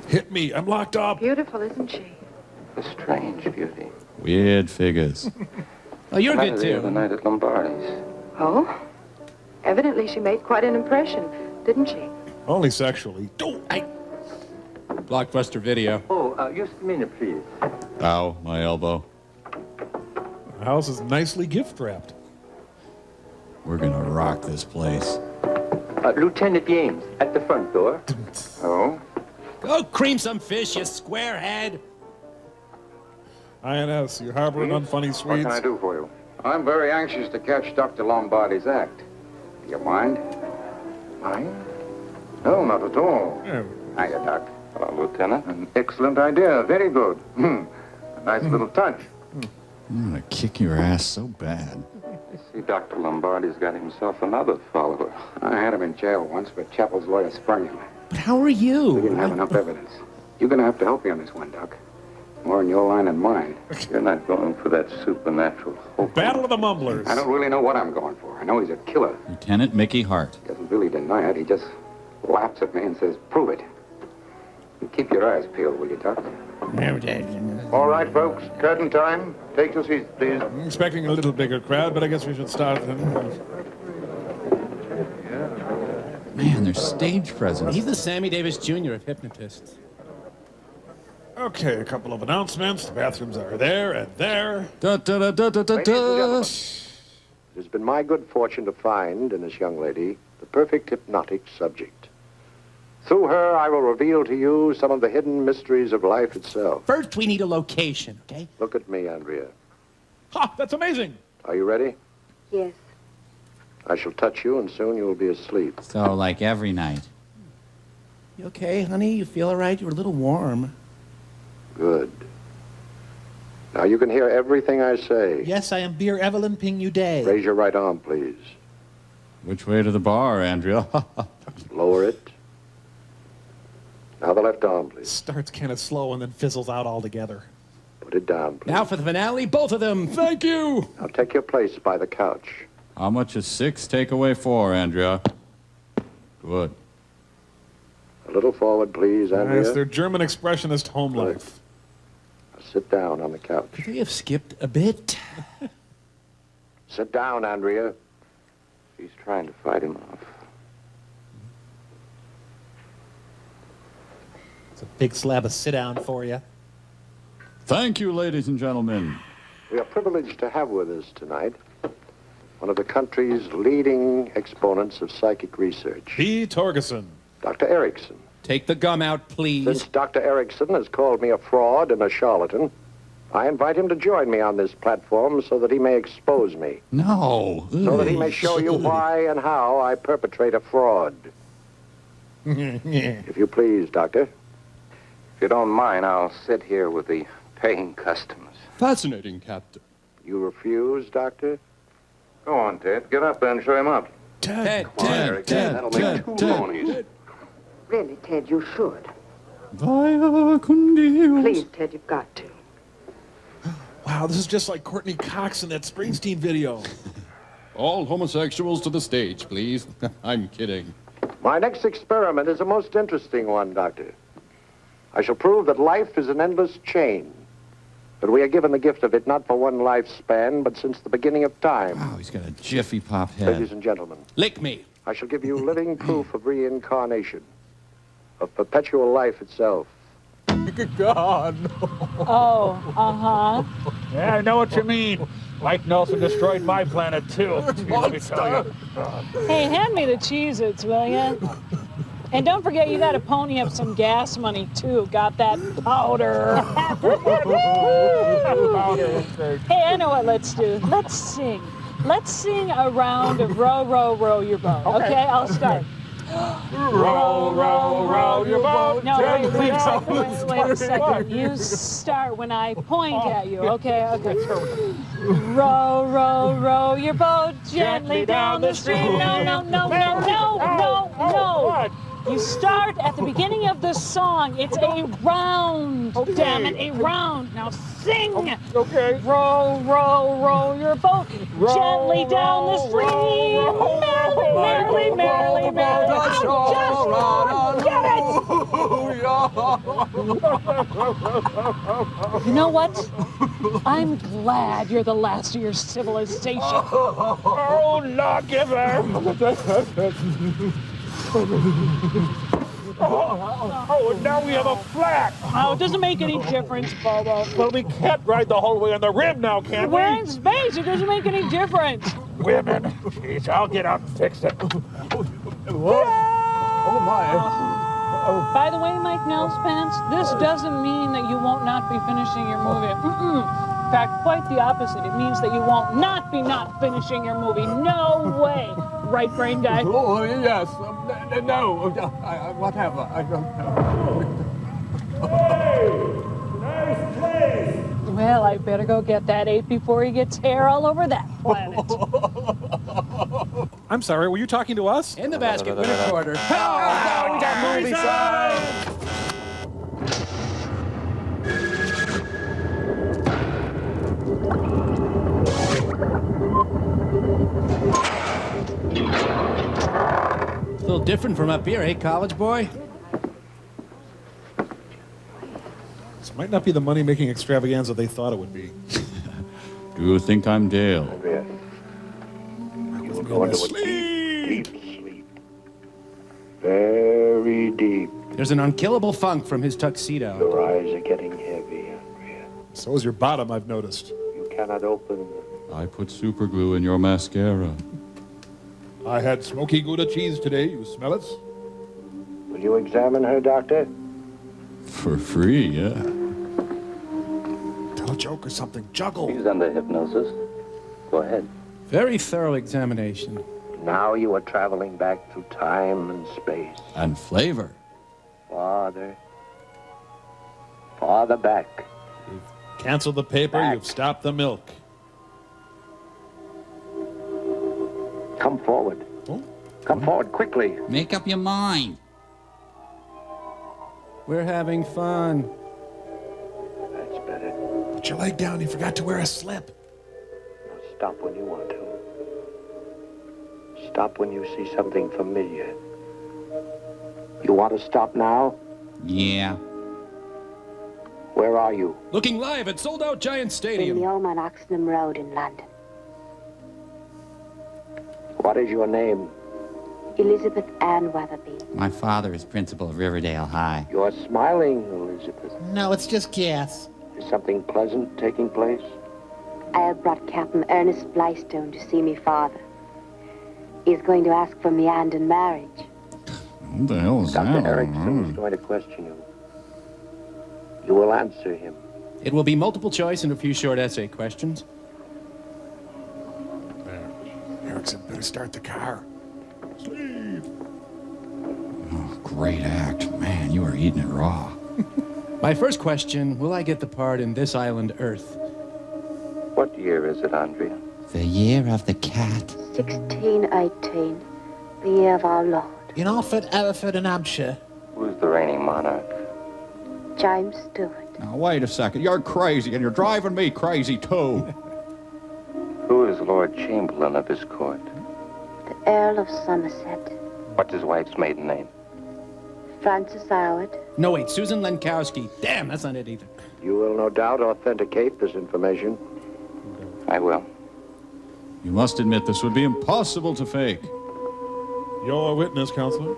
Hit me. I'm locked up. Beautiful, isn't she? A strange beauty. Weird figures. Oh, you're I good, met her the other too. night at Lombardi's. Oh? Evidently she made quite an impression, didn't she? Only sexually. Blockbuster video. Oh, just a minute, please. Ow, my elbow. The house is nicely gift wrapped. We're gonna rock this place. Lieutenant James, at the front door. Oh? Go cream some fish, you squarehead. INS, you harboring unfunny What Swedes. can I do for you? I'm very anxious to catch Dr. Lombardi's act. Do you mind? Mine? No, not at all. Yeah. Hiya, Doc. Hello, Lieutenant. An excellent idea. Very good. A nice little touch. I'm gonna kick your ass so bad. I see Dr. Lombardi's got himself another follower. I had him in jail once, but Chappell's lawyer sprung him. But how are We you? didn't have enough evidence. You're going to have to help me on this one, Doc. More in your line than mine. You're not going for that supernatural hope. Battle of the Mumblers. I don't really know what I'm going for. I know he's a killer. Lieutenant Mickey Hart. He doesn't really deny it. He just laughs at me and says, prove it. And keep your eyes peeled, will you, Doc? All right, folks. Curtain time. Take your seats, please. I'm expecting a little bigger crowd, but I guess we should start then. Man, there's stage presence. He's the Sammy Davis Jr. of hypnotists. Okay, a couple of announcements. The bathrooms are there and there. Da, da, da, da, da, da, Ladies and da. gentlemen, it has been my good fortune to find in this young lady the perfect hypnotic subject. Through her, I will reveal to you some of the hidden mysteries of life itself. First, we need a location, okay? Look at me, Andrea. Ha! That's amazing! Are you ready? Yes. I shall touch you, and soon you will be asleep. So, like every night. You okay, honey? You feel all right? You're a little warm. Good. Now you can hear everything I say. Yes, I am Beer Evelyn Ping Yu Day. Raise your right arm, please. Which way to the bar, Andrea? Lower it. Now the left arm, please. Starts kind of slow and then fizzles out altogether. Put it down, please. Now for the finale, both of them. Thank you! Now take your place by the couch. How much is 6 take away 4, Andrea? Good. A little forward, please, Andrea. Yes, their German expressionist home life. Now sit down on the couch. Could they have skipped a bit? Sit down, Andrea. He's trying to fight him off. It's a big slab of sit-down for you. Thank you, ladies and gentlemen. We are privileged to have with us tonight one of the country's leading exponents of psychic research, B. Torgerson. Dr. Erickson. Take the gum out, please. Since Dr. Erickson has called me a fraud and a charlatan, I invite him to join me on this platform so that he may expose me. No. So that he may show you why and how I perpetrate a fraud. If you please, Doctor. If you don't mind, I'll sit here with the paying customers. Fascinating, Captain. You refuse, Doctor? Go on, Ted. Get up there and show him up. Ted, That'll make two ponies. Really, Ted, you should. Vaya con Dios. Please, Ted, you've got to. Wow, this is just like Courtney Cox in that Springsteen video. All homosexuals to the stage, please. I'm kidding. My next experiment is a most interesting one, Doctor. I shall prove that life is an endless chain. But we are given the gift of it not for one lifespan, but since the beginning of time. Wow, he's got a Jiffy Pop head. Ladies and gentlemen, Lick me. I shall give you living proof of reincarnation, of perpetual life itself. God. Oh, uh-huh. Yeah, I know what you mean. Like Nelson destroyed my planet, too. Let me tell you. Hey, hand me the Cheez-Its, will ya? And don't forget, you gotta pony up some gas money, too. Got that powder. Hey, I know what let's do. Let's sing. Let's sing a round of Row, Row, Row Your Boat. Okay, I'll start. Row, row, row your boat. No, wait a second. You start when I point at you. Okay. Row, row, row your boat gently down the stream. No. You start at the beginning of the song. It's a round. Okay. Damn it, a round. Now sing. Okay. Row, row, row your boat gently down the stream. Merrily. Get it! You know what? I'm glad you're the last of your civilization. Oh, lawgiver! Oh, and now we have a flat. Oh, it doesn't make any difference, Bobo. Well, we can't ride the whole way on the rim now, can we? We're in space. It doesn't make any difference. Women. Jeez, I'll get out and fix it. Oh, my. By the way, Mike Nellspants, this doesn't mean that you won't not be finishing your movie. In fact, quite the opposite. It means that you won't not be not finishing your movie. No way. Right, brain guy? Oh, yes. No. Whatever. I don't know. Hey! Nice place! Well, I better go get that ape before he gets hair all over that planet. I'm sorry, were you talking to us? In the basket, winner quarter. Oh, we got movie sign! A little different from up here, eh, college boy? This might not be the money-making extravaganza they thought it would be. Do you think I'm Dale? Yes. You will go into a deep sleep. Very deep. There's an unkillable funk from his tuxedo. Your eyes are getting heavy, Andrea. So is your bottom, I've noticed. You cannot open them. I put super glue in your mascara. I had smoky Gouda cheese today. You smell it? Will you examine her, Doctor? For free, yeah. Tell a joke or something. Juggle. He's under hypnosis. Go ahead. Very thorough examination. Now you are traveling back through time and space. And flavor. Farther back. You've canceled the paper. Back. You've stopped the milk. Come forward. Oh? Come forward quickly. Make up your mind. We're having fun. That's better. Put your leg down. You forgot to wear a slip. Now stop when you want to. Stop when you see something familiar. You want to stop now? Yeah. Where are you? Looking live at sold-out Giant In Stadium. the Old Oxenham Road in London. What is your name? Elizabeth Ann Weatherby. My father is principal of Riverdale High. You are smiling, Elizabeth. No, it's just gas. Is something pleasant taking place? I have brought Captain Ernest Blystone to see me father. He's going to ask for me hand in marriage. What the hell is Dr. that? Erickson is going to question you. You will answer him. It will be multiple choice and a few short essay questions. There. Erickson, better start the car. Sleeve. Oh, great act. Man, you are eating it raw. My first question, will I get the part in This Island Earth? What year is it, Andrea? The year of the cat. 1618, the year of our Lord. In Alfred, Hereford, and Hampshire. Who's the reigning monarch? James Stewart. Now, wait a second. You're crazy, and you're driving me crazy, too. Who is Lord Chamberlain of his court? The Earl of Somerset. What's his wife's maiden name? Francis Howard. No, wait, Susan Lenkowski. Damn, that's not it either. You will no doubt authenticate this information. I will. You must admit this would be impossible to fake. You're a witness, Counselor.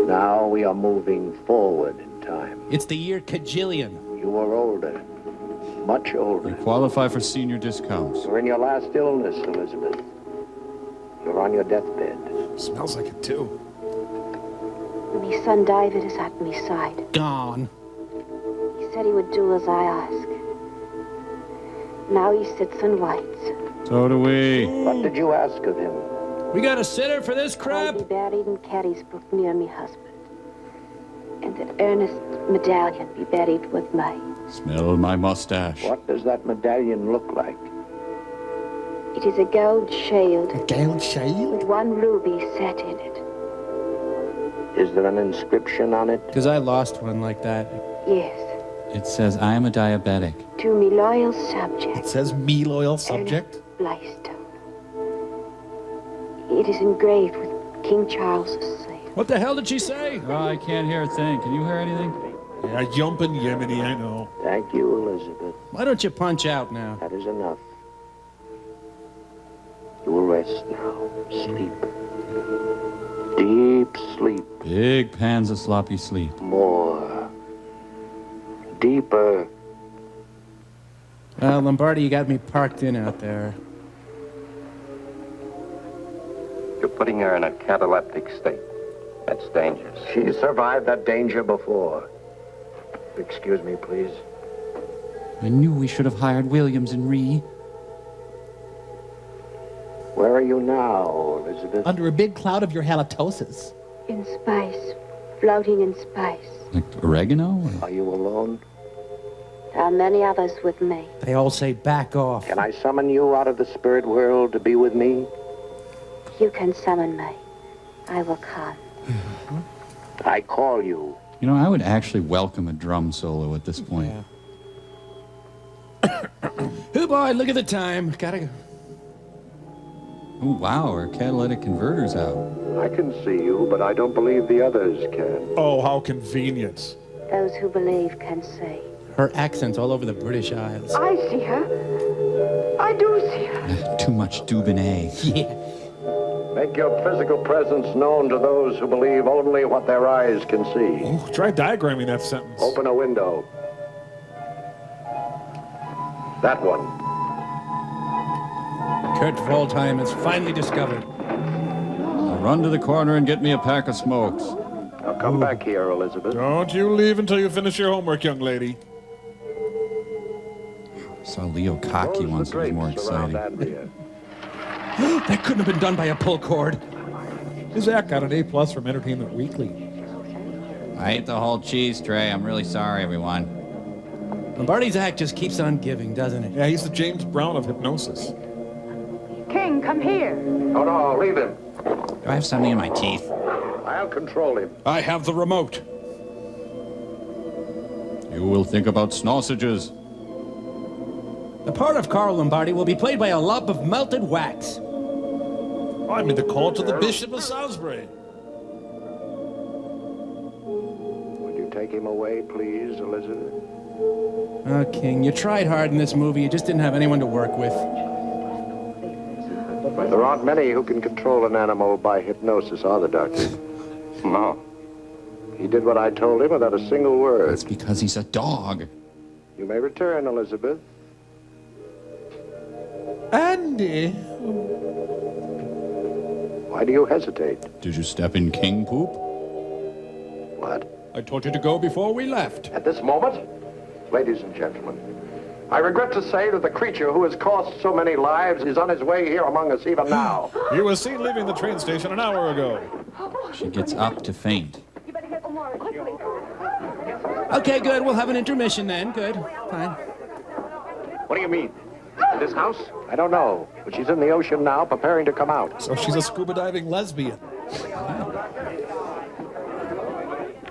Now we are moving forward in time. It's the year Kajillion. You are older. Much older. You qualify for senior discounts. You're in your last illness, Elizabeth. You're on your deathbed. Smells like it, too. My son David is at my side. Gone. He said he would do as I ask. Now he sits and waits. So do we. What did you ask of him? We got a sitter for this crap? I'll be buried in Carysbrook near my husband. And that Ernest medallion be buried with me. Smell my mustache. What does that medallion look like? It is a gold shield. A gold shield? With one ruby set in it. Is there an inscription on it? Because I lost one like that. Yes. It says, I am a diabetic. To me loyal subject. It says me loyal subject? Ernest Blaistone. It is engraved with King Charles's seal. What the hell did she say? Oh, I can't hear a thing. Can you hear anything? Yeah, jumping Yemeni, I know. Thank you, Elizabeth. Why don't you punch out now? That is enough. You will rest now. Sleep. Deep sleep. Big pans of sloppy sleep. More. Deeper. Lombardi, you got me parked in out there. You're putting her in a cataleptic state. That's dangerous. She survived that danger before. Excuse me, please. I knew we should have hired Williams and Ree. Where are you now, Elizabeth? Under a big cloud of your halitosis. In space. Floating in space. Like oregano? Or? Are you alone? There are many others with me. They all say back off. Can I summon you out of the spirit world to be with me? You can summon me. I will come. I call you. You know, I would actually welcome a drum solo at this point. Yeah. Oh boy, look at the time. Gotta go. Oh, wow, our catalytic converter's out. I can see you, but I don't believe the others can. Oh, how convenient. Those who believe can see. Her accent's all over the British Isles. I see her. I do see her. Too much Dubonnet. Yeah. Make your physical presence known to those who believe only what their eyes can see. Oh, try diagramming that sentence. Open a window. That one. Kurt Waldheim is finally discovered. I'll run to the corner and get me a pack of smokes. Now come back here, Elizabeth. Don't you leave until you finish your homework, young lady. I saw Leo cocky once. It was more exciting. That couldn't have been done by a pull cord. His act got an A+ from Entertainment Weekly. I ate the whole cheese tray. I'm really sorry, everyone. Lombardi's act just keeps on giving, doesn't it? Yeah, he's the James Brown of hypnosis. King, come here. Oh, no, leave him. Do I have something in my teeth? I'll control him. I have the remote. You will think about sausages. The part of Carl Lombardi will be played by a lump of melted wax. I made the call to the Bishop of Salisbury. Would you take him away, please, Elizabeth? Oh, King, you tried hard in this movie. You just didn't have anyone to work with. There aren't many who can control an animal by hypnosis, are there, Doctor? No. He did what I told him without a single word. That's because he's a dog. You may return, Elizabeth. Andy! Why do you hesitate? Did you step in king poop? What? I told you to go before we left. At this moment, ladies and gentlemen, I regret to say that the creature who has cost so many lives is on his way here among us even now. He was seen leaving the train station an hour ago. She gets up to faint. Okay, good. We'll have an intermission then. Good. Fine. What do you mean? In this house? I don't know, but she's in the ocean now, preparing to come out. So she's a scuba diving lesbian.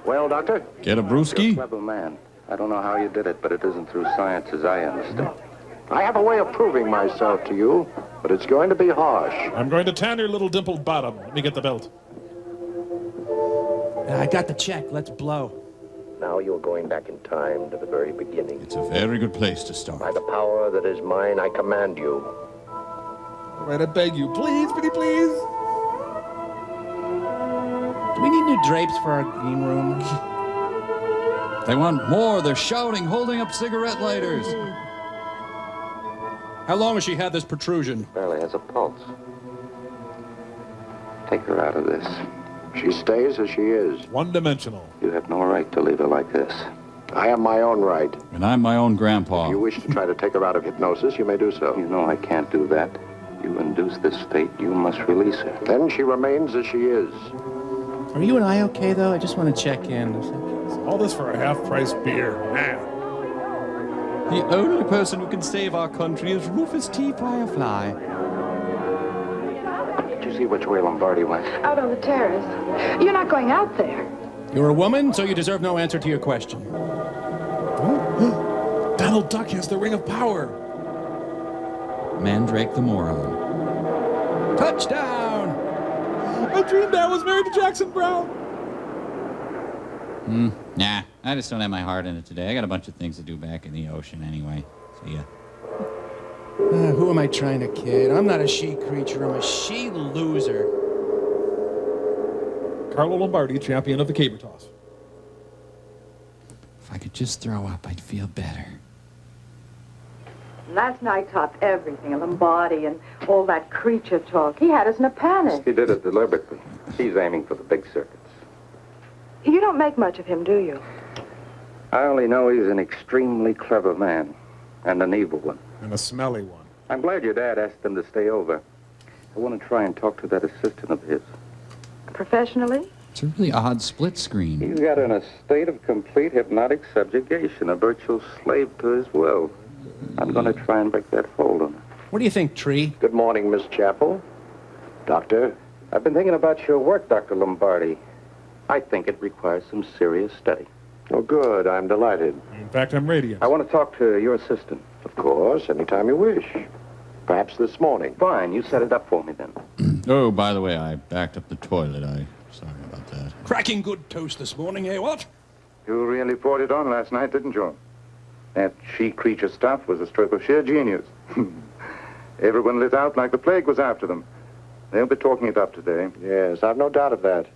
Well, Doctor? Get a You're a brewski? clever man. I don't know how you did it, but it isn't through science as I understand. I have a way of proving myself to you, but it's going to be harsh. I'm going to tan your little dimpled bottom. Let me get the belt. I got the check. Let's blow. Now you're going back in time to the very beginning. It's a very good place to start. By the power that is mine, I command you. All right, I beg you. Please, pretty please. Do we need new drapes for our green room? They want more. They're shouting, holding up cigarette lighters. How long has she had this protrusion? Barely has a pulse. Take her out of this. She stays as she is. One-dimensional. You have no right to leave her like this. I have my own right. And I'm my own grandpa. If you wish to try to take her out of hypnosis, you may do so. You know I can't do that. You induce this state, you must release her. Then she remains as she is. Are you and I okay, though? I just want to check in. All this for a half-price beer. Man. The only person who can save our country is Rufus T. Firefly. Did you see which way Lombardi went? Out on the terrace. You're not going out there. You're a woman, so you deserve no answer to your question. Donald Duck has the ring of power. Mandrake the moron. Touchdown! I dreamed I was married to Jackson Brown. Nah, I just don't have my heart in it today. I got a bunch of things to do back in the ocean anyway. See ya. Who am I trying to kid? I'm not a she creature. I'm a she loser. Carlo Lombardi, champion of the caber toss. If I could just throw up, I'd feel better. Last night topped everything, Lombardi and all that creature talk. He had us in a panic. He did it deliberately. He's aiming for the big circuits. You don't make much of him, do you? I only know he's an extremely clever man, and an evil one. And a smelly one. I'm glad your dad asked him to stay over. I want to try and talk to that assistant of his. Professionally? It's a really odd split screen. He's got in a state of complete hypnotic subjugation, a virtual slave to his will. I'm going to try and break that hold on him. What do you think, Tree? Good morning, Miss Chapel. Doctor? I've been thinking about your work, Dr. Lombardi. I think it requires some serious study. Oh, good. I'm delighted. In fact, I'm radiant. I want to talk to your assistant. Of course, anytime you wish. Perhaps this morning. Fine, you set it up for me then. Oh, by the way, I backed up the toilet. Sorry about that. Cracking good toast this morning, eh, what? You really poured it on last night, didn't you? That she-creature stuff was a stroke of sheer genius. Everyone lit out like the plague was after them. They'll be talking it up today. Yes, I've no doubt of that.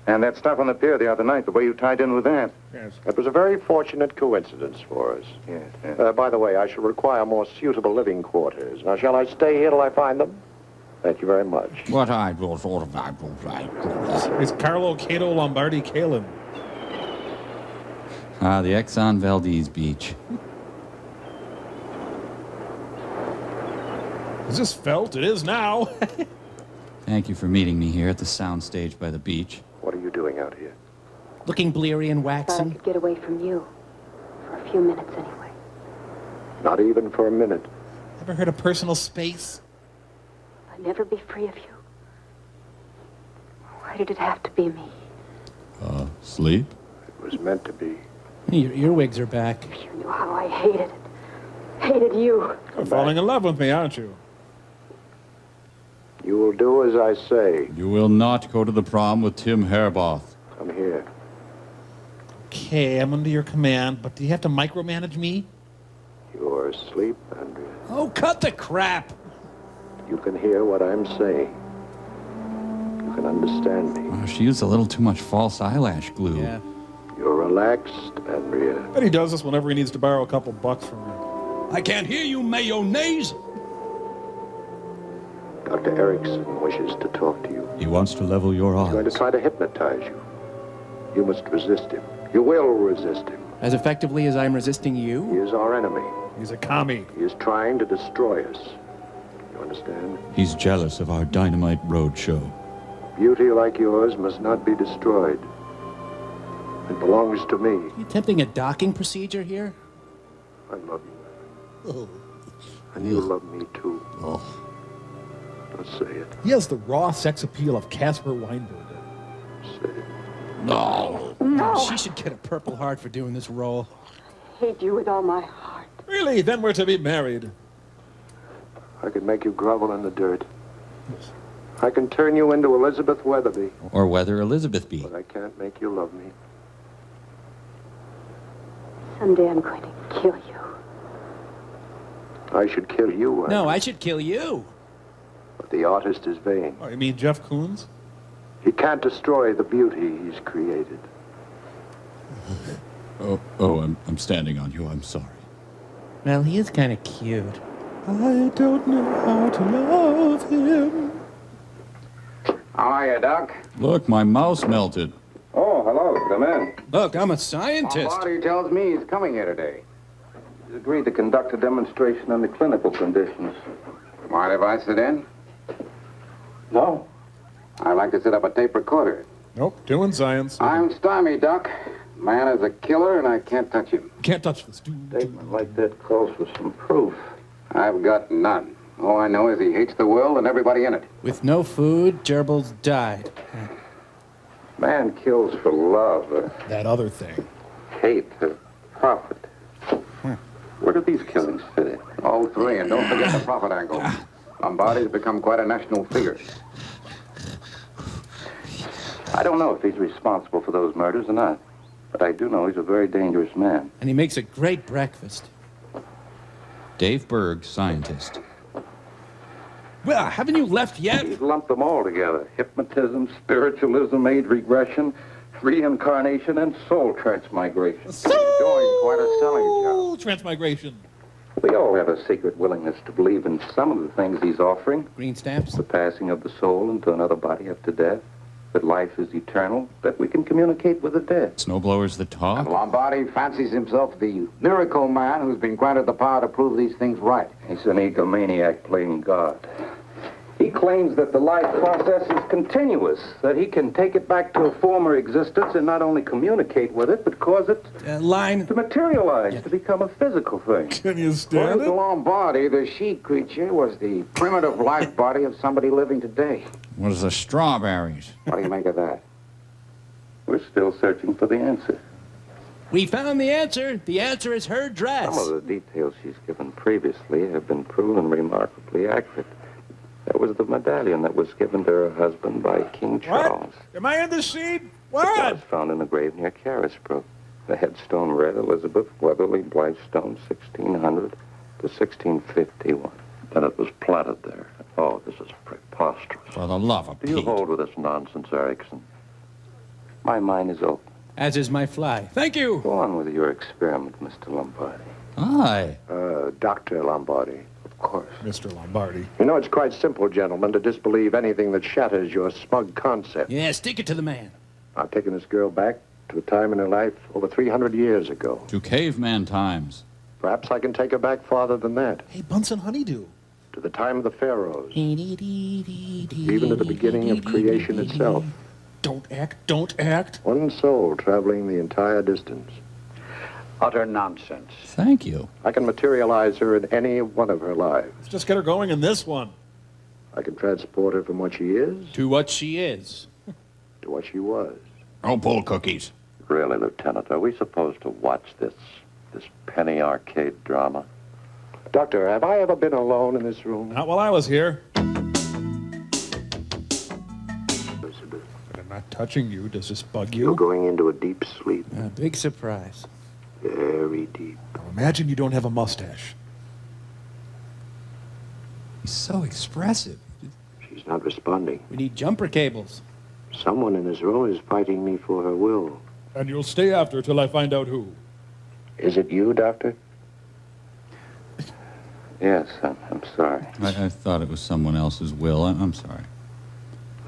And that stuff on the pier the other night, the way you tied in with that. Yes. That was a very fortunate coincidence for us. Yes. By the way, I shall require more suitable living quarters. Now, shall I stay here till I find them? Thank you very much. What I will sort of It's Carlo Cato Lombardi Kalin. Ah, the Exxon Valdez Beach. Is this felt? It is now. Thank you for meeting me here at the soundstage by the beach. What are you doing out here? Looking bleary and Thought I waxen. could get away from you. For a few minutes, anyway. Not even for a minute. Ever heard of personal space? I'd never be free of you. Why did it have to be me? Sleep? It was meant to be. Your earwigs are back. You knew how I hated it. Hated you. You're falling in love with me, aren't you? You will do as I say. You will not go to the prom with Tim Hairboth. Come here. Okay, I'm under your command, but do you have to micromanage me? You're asleep, Andrea. Oh, cut the crap! You can hear what I'm saying. You can understand me. Oh, she used a little too much false eyelash glue. Yeah. You're relaxed, Andrea. Bet he does this whenever he needs to borrow a couple bucks from me. I can't hear you, mayonnaise. Dr. Erickson wishes to talk to you. He wants to level your He's going odds. to try to hypnotize you. You must resist him. You will resist him. As effectively as I'm resisting He you? is our enemy. He's a commie. He is trying to destroy us. You understand? He's jealous of our Dynamite Road show. Beauty like yours must not be destroyed. It belongs to me. You attempting a docking procedure here? I love you. And you love me, too. Let's say it. He has the raw sex appeal of Casper Weinberger. Say it. No. No. She should get a Purple Heart for doing this role. I hate you with all my heart. Really? Then we're to be married. I can make you grovel in the dirt. I can turn you into Elizabeth Weatherby. Or whether Elizabeth be. But I can't make you love me. Someday I'm going to kill you. I should kill you. No, I should kill you. But the artist is vain. Oh, you mean Jeff Koons? He can't destroy the beauty he's created. I'm standing on you. I'm sorry. Well, he is kind of cute. I don't know how to love him. How are you, Doc? Look, my mouse melted. Oh, hello. Come in. Look, I'm a scientist. Lombardi tells me he's coming here today. He's agreed to conduct a demonstration on the clinical conditions. Mind if I sit in? No. I'd like to set up a tape recorder. Nope, doing science. I'm stymied, Doc. Man is a killer, and I can't touch him. Can't touch this. Statement like that calls for some proof. I've got none. All I know is he hates the world and everybody in it. With no food, gerbils died. Man kills for love, That other thing. hate, profit. Where do these killings fit in? All three, and don't forget the profit angle. Lombardi's become quite a national figure. I don't know if he's responsible for those murders or not, but I do know he's a very dangerous man. And he makes a great breakfast. Dave Berg, scientist. Well, haven't you left yet? He's lumped them all together. Hypnotism, spiritualism, age regression, reincarnation, and soul transmigration. He's doing quite a selling job. Transmigration. We all have a secret willingness to believe in some of the things he's offering. Green stamps? The passing of the soul into another body after death. That life is eternal. That we can communicate with the dead. Snowblowers that talk. And Lombardi fancies himself the miracle man who's been granted the power to prove these things right. He's an egomaniac playing God. He claims that the life process is continuous, that he can take it back to a former existence and not only communicate with it, but cause it line to materialize, to become a physical thing. Can you According to Lombardi, the sheep creature was the primitive life body of somebody living today. What is the strawberries? What do you make of that? We're still searching for the answer. We found the answer. The answer is her dress. Some of the details she's given previously have been proven remarkably accurate. That was the medallion that was given to her husband by King Charles. What? Am I in the seat? It What? was found in a grave near Carisbrooke. The headstone read Elizabeth Weatherly Blythestone, 1600 to 1651. Then it was planted there. Oh, this is preposterous. For the love of Do you Pete. hold with this nonsense, Erickson? My mind is open. As is my fly. Thank you. Go on with your experiment, Mr. Lombardi. Aye. Dr. Lombardi. Of course. Mr. Lombardi. You know, it's quite simple, gentlemen, to disbelieve anything that shatters your smug concept. Yeah, stick it to the man. I've taken this girl back to a time in her life over 300 years ago. To caveman times. Perhaps I can take her back farther than that. Hey, Bunsen Honeydew. To the time of the pharaohs. Even to the beginning of creation itself. Don't act, don't act. One soul traveling the entire distance. Utter nonsense. Thank you. I can materialize her in any one of her lives. Let's just get her going in this one. I can transport her from what she is To what she is. to what she was. Oh, bull cookies. Really, Lieutenant, are we supposed to watch this penny arcade drama? Doctor, have I ever been alone in this room? Not while I was here. But I'm not touching you. Does this bug you? You're going into a deep sleep. A big surprise. Very deep. Now imagine you don't have a mustache. He's so expressive. She's not responding. We need jumper cables. Someone in this room is fighting me for her will. And you'll stay after till I find out who. Is it you, Doctor? Yes, I'm sorry. I thought it was someone else's will. I'm sorry.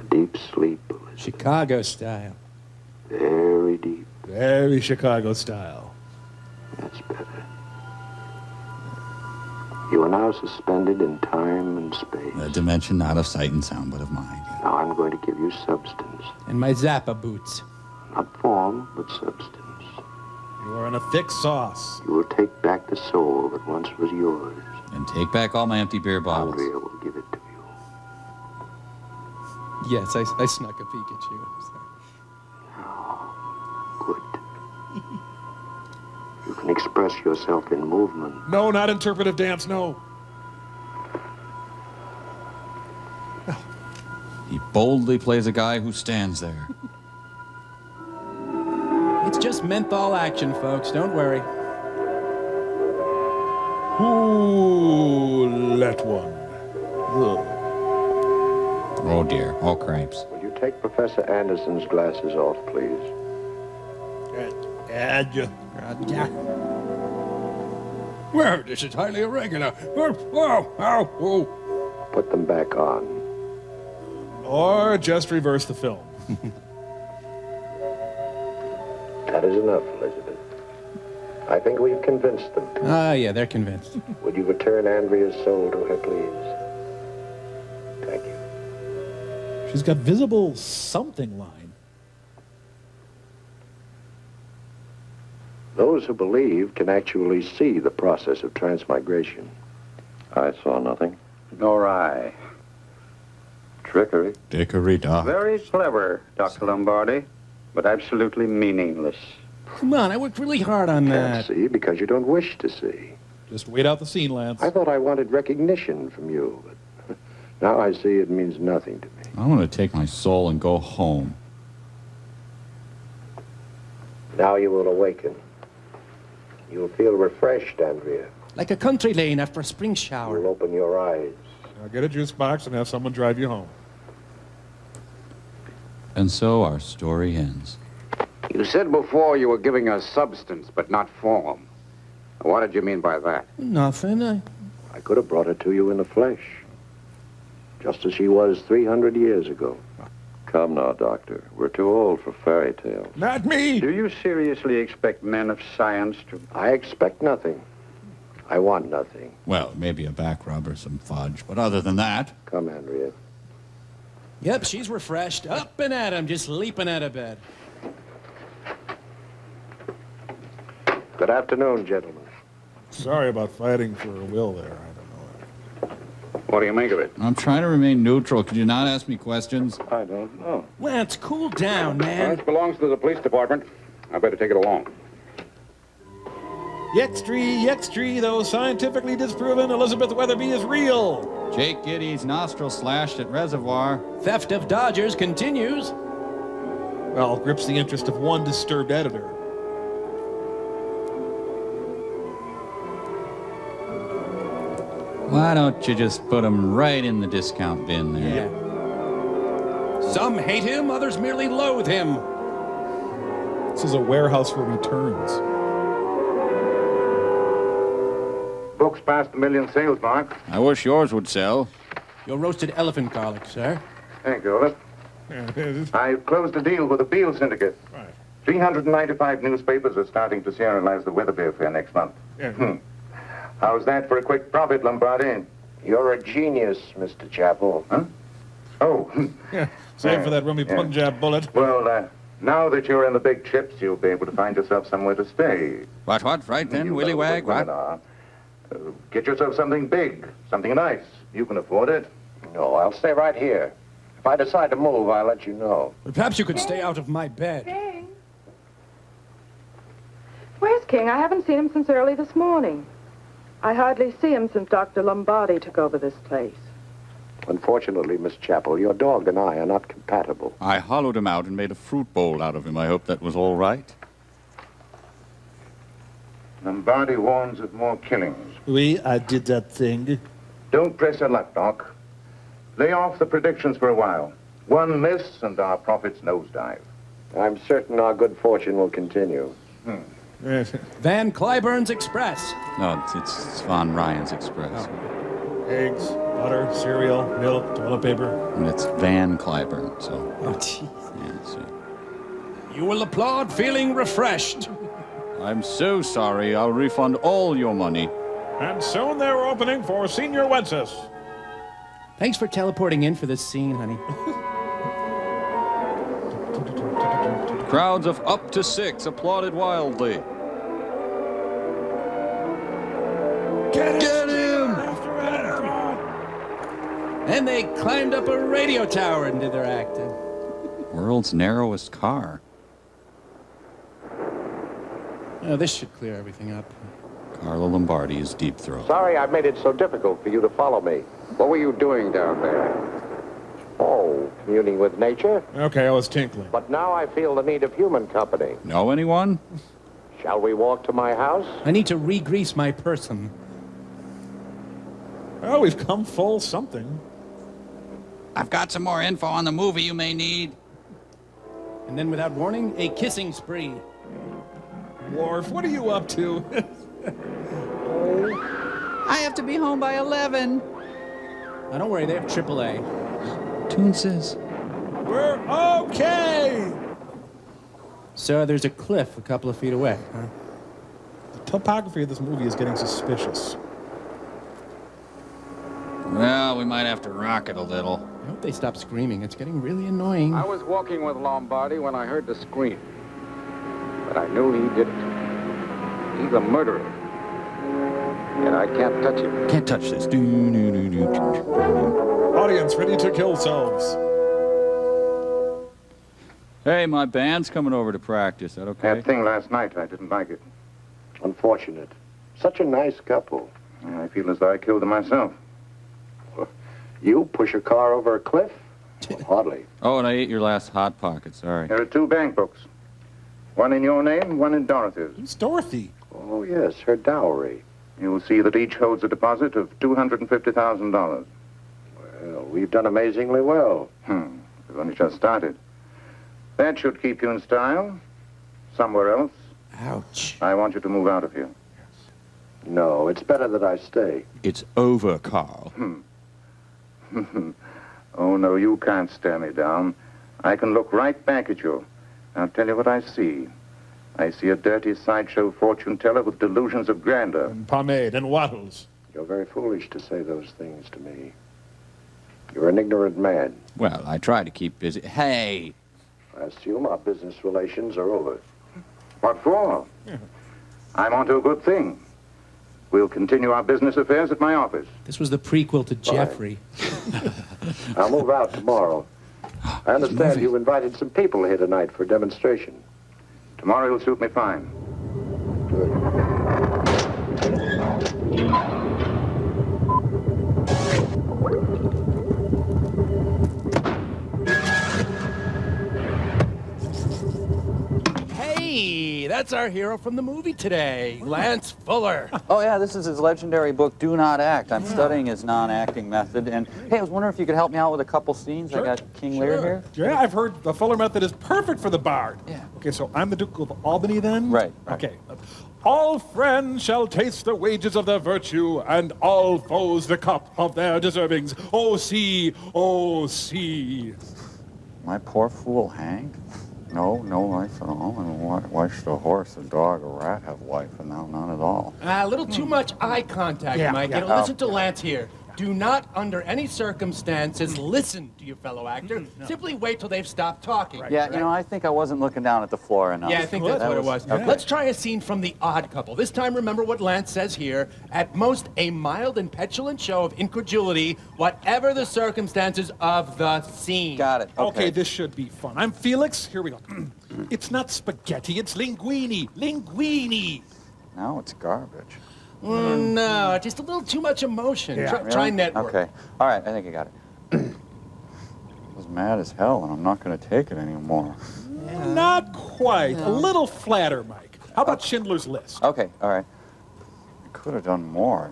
A deep sleep. Chicago style. Very deep. Very Chicago style. That's better. You are now suspended in time and space. A dimension not of sight and sound, but of mind. Now I'm going to give you substance. And my Zappa boots. Not form, but substance. You are in a thick sauce. You will take back the soul that once was yours. And take back all my empty beer bottles. Andrea will give it to you. Yes, I snuck a peek at you. Good. You can express yourself in movement. No, not interpretive dance, no. He boldly plays a guy who stands there. It's just menthol action, folks. Don't worry. Who let one? Oh dear, all cripes. Will you take Professor Anderson's glasses off, please? Well, this is highly irregular. Put them back on. Or just reverse the film. That is enough, Elizabeth. I think we've convinced them. Ah, yeah, they're convinced. Would you return Andrea's soul to her, please? Thank you. She's got visible something line. Those who believe can actually see the process of transmigration. I saw nothing. Nor I. Trickery. Dickory dock. Very clever, Dr. Lombardi, but absolutely meaningless. Come on, I worked really hard on that. Can't see because you don't wish to see. Just wait out the scene, Lance. I thought I wanted recognition from you, but now I see it means nothing to me. I want to take my soul and go home. Now you will awaken. You will feel refreshed, Andrea. Like a country lane after a spring shower. You'll open your eyes. Now get a juice box and have someone drive you home. And so our story ends. You said before you were giving us substance, but not form. What did you mean by that? Nothing. I could have brought her to you in the flesh. Just as she was 300 years ago. Come now, Doctor. We're too old for fairy tales. Not me! Do you seriously expect men of science to... I expect nothing. I want nothing. Well, maybe a back rub or some fudge, but other than that... Come, Andrea. Yep, she's refreshed. Up and at him, just leaping out of bed. Good afternoon, gentlemen. Sorry about fighting for a will there. I don't know. What do you make of it? I'm trying to remain neutral. Could you not ask me questions? I don't know. Lance, cool down, man. This belongs to the police department. I better take it along. Yextree, though scientifically disproven, Elizabeth Weatherby is real. Jake Giddy's nostril slashed at Reservoir. Theft of Dodgers continues. Well, grips the interest of one disturbed editor. Why don't you just put him right in the discount bin there? Yeah. Some hate him, others merely loathe him. This is a warehouse for returns. Books past the million sales mark. I wish yours would sell. Your roasted elephant garlic, sir. Thank you, Olaf. I've closed a deal with the Beale Syndicate. Right. 395 newspapers are starting to serialize the Weatherby affair next month. Yeah. How's that for a quick profit, Lombardi? You're a genius, Mr. Chappell. Huh? Oh. Yeah. Save for that rummy Punjab bullet. Well, now that you're in the big chips, you'll be able to find yourself somewhere to stay. What, right then, Willy Wag, what? Get yourself something big, something nice. You can afford it. No, I'll stay right here. If I decide to move, I'll let you know. Perhaps you could stay out of my bed. King? Where's King? I haven't seen him since early this morning. I hardly see him since Dr. Lombardi took over this place. Unfortunately, Miss Chappell, your dog and I are not compatible. I hollowed him out and made a fruit bowl out of him. I hope that was all right. Lombardi warns of more killings. Oui, I did that thing. Don't press your luck, Doc. Lay off the predictions for a while. One miss and our profits nosedive. I'm certain our good fortune will continue. Van Cliburn's Express. No, it's Von Ryan's Express. Eggs, butter, cereal, milk, toilet paper. And it's Van Cliburn, so... Oh, jeez. Yeah, see. You will applaud feeling refreshed. I'm so sorry. I'll refund all your money. And soon they're opening for Senior Wenceslas. Thanks for teleporting in for this scene, honey. Crowds of up to 6 applauded wildly. Get him! And they climbed up a radio tower and did their acting. World's narrowest car. Oh, this should clear everything up. Carlo Lombardi is deep throat. Sorry I made it so difficult for you to follow me. What were you doing down there? Oh, communing with nature. Okay, I was tinkling. But now I feel the need of human company. Know anyone? Shall we walk to my house? I need to re-grease my person. Oh, we've come full something. I've got some more info on the movie you may need. And then without warning, a kissing spree. Worf, what are you up to? I have to be home by 11. Now, don't worry, they have AAA. Toon says. We're okay! So there's a cliff a couple of feet away, huh? The topography of this movie is getting suspicious. Well, we might have to rock it a little. I hope they stop screaming. It's getting really annoying. I was walking with Lombardi when I heard the scream. But I knew he did it. He's a murderer. And I can't touch him. Can't touch this. Audience, ready to kill selves. Hey, my band's coming over to practice. Is that okay? That thing last night, I didn't like it. Unfortunate. Such a nice couple. I feel as though I killed them myself. You push a car over a cliff? Well, hardly. Oh, and I ate your last Hot Pocket. Sorry. There are 2 bank books. One in your name, one in Dorothy's. Who's Dorothy? Oh, yes, her dowry. You will see that each holds a deposit of $250,000. Well, we've done amazingly well. We've only just started. That should keep you in style. Somewhere else. Ouch. I want you to move out of here. No, it's better that I stay. It's over, Carl. Oh, no, you can't stare me down. I can look right back at you. I'll tell you what I see. I see a dirty sideshow fortune teller with delusions of grandeur. And pomade and wattles. You're very foolish to say those things to me. You're an ignorant man. Well, I try to keep busy. Hey! I assume our business relations are over. What for? I'm onto a good thing. We'll continue our business affairs at my office. This was the prequel to Jeffrey. I'll move out tomorrow. I understand you've invited some people here tonight for a demonstration. Tomorrow will suit me fine. Hey, that's our hero from the movie today, Lance Fuller. Oh, yeah, this is his legendary book, Do Not Act. I'm studying his non-acting method. And, hey, I was wondering if you could help me out with a couple scenes. Sure. I got King Lear here. Yeah, I've heard the Fuller method is perfect for the bard. Yeah. Okay, so I'm the Duke of Albany then? Right. Okay. All friends shall taste the wages of their virtue, and all foes the cup of their deservings. Oh, see, oh, see. My poor fool hanged? No life at all. And why should a horse, a dog, a rat have life, and now none at all? A little too much eye contact, Mike. Yeah. And listen to Lance here. Do not, under any circumstances, listen to your fellow actor. Simply wait till they've stopped talking. Yeah, you know, I think I wasn't looking down at the floor enough. Yeah, I think that's what it was. Okay. Let's try a scene from The Odd Couple. This time, remember what Lance says here. At most, a mild and petulant show of incredulity, whatever the circumstances of the scene. Got it. Okay, this should be fun. I'm Felix. Here we go. It's not spaghetti, it's linguine. Linguine. Now it's garbage. No, just a little too much emotion. Yeah, Try network. Okay. All right, I think I got it. I was mad as hell, and I'm not going to take it anymore. Not quite. A little flatter, Mike. How about Schindler's List? Okay, all right. I could have done more.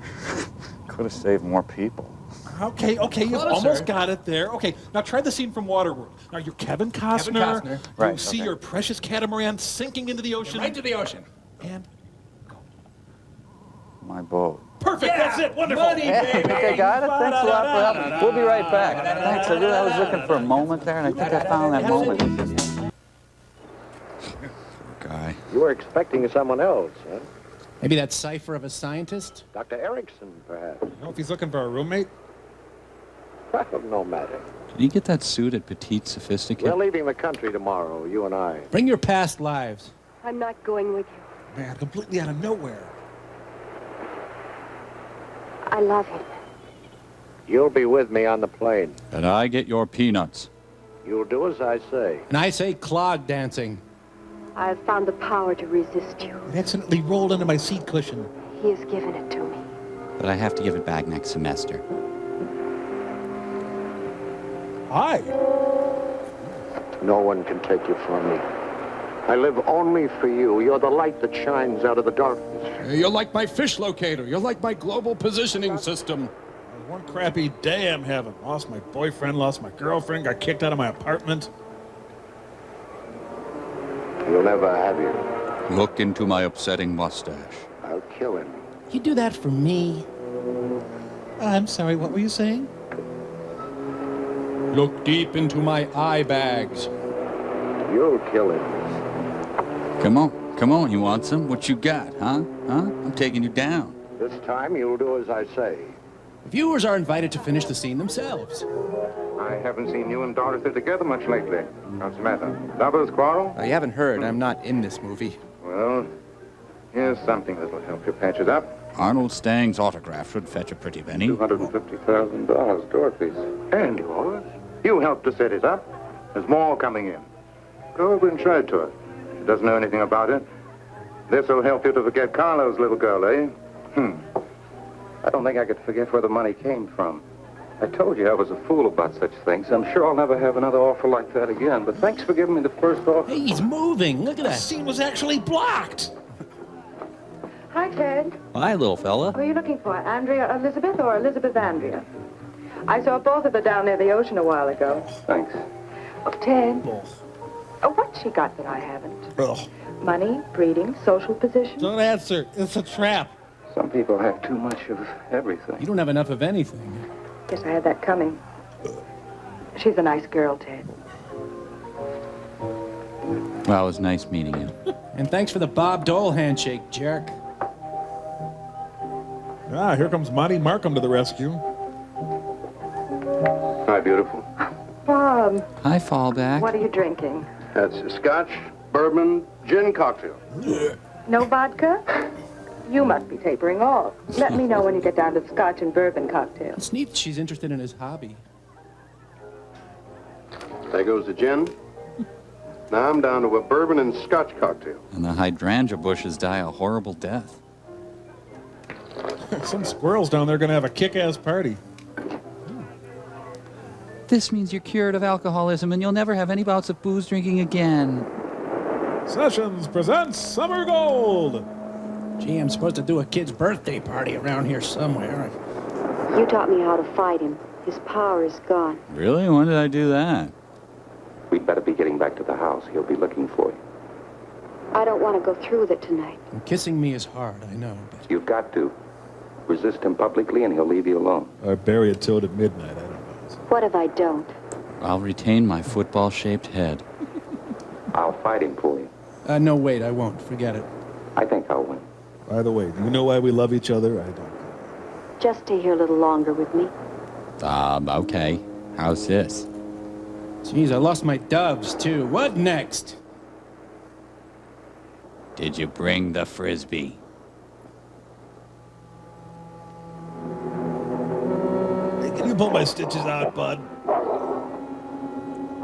Could have saved more people. Okay, you've Closer. almost got it there. Okay, now try the scene from Waterworld. Now you're Kevin Costner. You Right, see your precious catamaran sinking into the ocean. Right to the ocean. And My boat. perfect, that's it, wonderful. Money, baby. Okay, got it. Thanks a lot for helping. We'll be right back. Thanks. I was looking for a moment there, and I think I found that moment. Guy. You were expecting someone else, huh? Maybe that cipher of a scientist? Dr. Erickson, perhaps. You know if he's looking for a roommate? Well, no matter. Did you get that suit at Petite Sophisticate? We're leaving the country tomorrow, you and I. Bring your past lives. I'm not going with you. Man, completely out of nowhere. I love him. You'll be with me on the plane. And I get your peanuts. You'll do as I say. And I say clog dancing. I have found the power to resist you. It accidentally rolled into my seat cushion. He has given it to me. But I have to give it back next semester. Hi. No one can take you from me. I live only for you. You're the light that shines out of the darkness. You're like my fish locator. You're like my global positioning system. One crappy day I'm having. Lost my boyfriend, lost my girlfriend, got kicked out of my apartment. You'll never have you. Look into my upsetting mustache. I'll kill him. You do that for me? I'm sorry, what were you saying? Look deep into my eye bags. You'll kill him. Come on, you want some? What you got, huh? I'm taking you down. This time you'll do as I say. Viewers are invited to finish the scene themselves. I haven't seen you and Dorothy together much lately. What's the matter? Lovers quarrel? You haven't heard. I'm not in this movie. Well, here's something that'll help you patch it up. Arnold Stang's autograph should fetch a pretty penny. $250,000, Dorothy's. And yours. You helped to set it up. There's more coming in. Go over and show it to her. She doesn't know anything about it. This'll help you to forget Carlo's little girl, eh? I don't think I could forget where the money came from. I told you I was a fool about such things. I'm sure I'll never have another offer like that again. But thanks for giving me the first offer. Hey, he's moving. Look at that. The scene was actually blocked. Hi, Ted. Hi, little fella. Who are you looking for, Andrea Elizabeth or Elizabeth Andrea? I saw both of them down near the ocean a while ago. Thanks. Oh, Ted. What's she got that I haven't? Ugh. Money, breeding, social position. Don't answer. It's a trap. Some people have too much of everything. You don't have enough of anything. Guess I had that coming. She's a nice girl, Ted. Well, it was nice meeting you. And thanks for the Bob Dole handshake, jerk. Ah, here comes Monty Markham to the rescue. Hi, beautiful. Bob, Hi, Fallback. what are you drinking? That's a scotch, bourbon, gin cocktail. No vodka? You must be tapering off. Let me know when you get down to the scotch and bourbon cocktail. It's neat she's interested in his hobby. There goes the gin. Now I'm down to a bourbon and scotch cocktail. And the hydrangea bushes die a horrible death. Some squirrels down there are going to have a kick-ass party. This means you're cured of alcoholism and you'll never have any bouts of booze drinking again. Sessions presents Summer Gold. Gee, I'm supposed to do a kid's birthday party around here somewhere. You taught me how to fight him. His power is gone. Really? When did I do that? We'd better be getting back to the house. He'll be looking for you. I don't want to go through with it tonight. And kissing me is hard, I know, but... You've got to. Resist him publicly and he'll leave you alone. Or bury a toad at midnight, I don't know. What if I don't? I'll retain my football-shaped head. I'll fight him for you. No, wait, I won't. Forget it. I think I'll win. By the way, do you know why we love each other? I don't. Just stay here a little longer with me. Okay. How's this? Jeez, I lost my doves, too. What next? Did you bring the Frisbee? Hey, can you pull my stitches out, bud?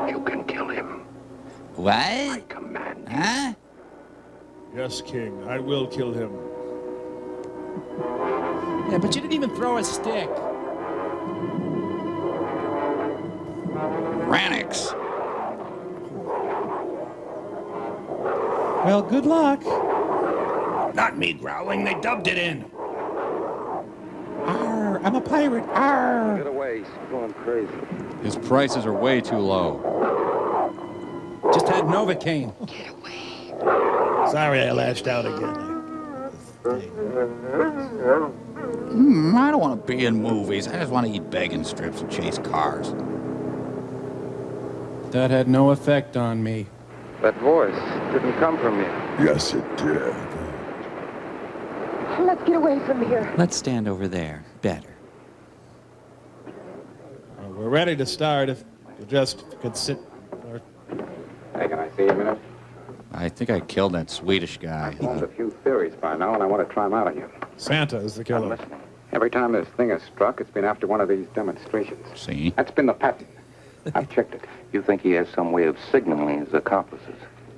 You can kill him. What? I command you. Huh? Yes, King. I will kill him. Yeah, but you didn't even throw a stick. Ranix. Well, good luck. Not me growling. They dubbed it in. Arr, I'm a pirate. Arr. Get away. He's going crazy. His prices are way too low. Just had Novocaine. Sorry I lashed out again. I don't want to be in movies. I just want to eat bacon strips and chase cars. That had no effect on me. That voice didn't come from you. Yes, it did. Let's get away from here. Let's stand over there. Better. We're ready to start. You just could sit. Hey, can I see you a minute? I think I killed that Swedish guy. I've formed a few theories by now, and I want to try them out on you. Santa is the killer. Every time this thing has struck, it's been after one of these demonstrations. See? That's been the pattern. I've checked it. You think he has some way of signaling his accomplices?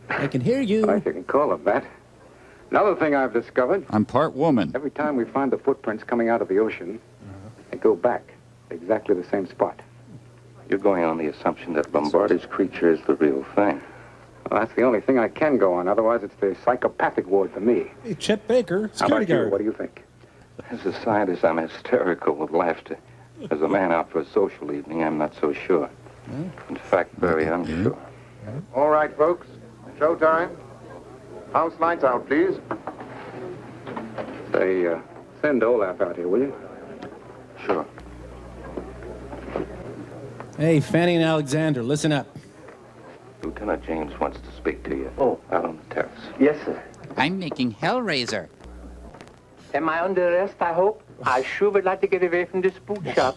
I can hear you. Well, if you can call it that. Another thing I've discovered. I'm part woman. Every time we find the footprints coming out of the ocean, they go back to exactly the same spot. You're going on the assumption that Lombardi's creature is the real thing. Well, that's the only thing I can go on. Otherwise, it's the psychopathic ward for me. Hey, Chet Baker, How security about you? guard. What do you think? As a scientist, I'm hysterical with laughter. As a man out for a social evening, I'm not so sure. In fact, very unsure. All right, folks. Showtime. House lights out, please. Say, send Olaf out here, will you? Sure. Hey, Fanny and Alexander, listen up. Lieutenant James wants to speak to you. Oh, out on the terrace. Yes, sir. I'm making Hellraiser. Am I under arrest, I hope? I sure would like to get away from this spook shop.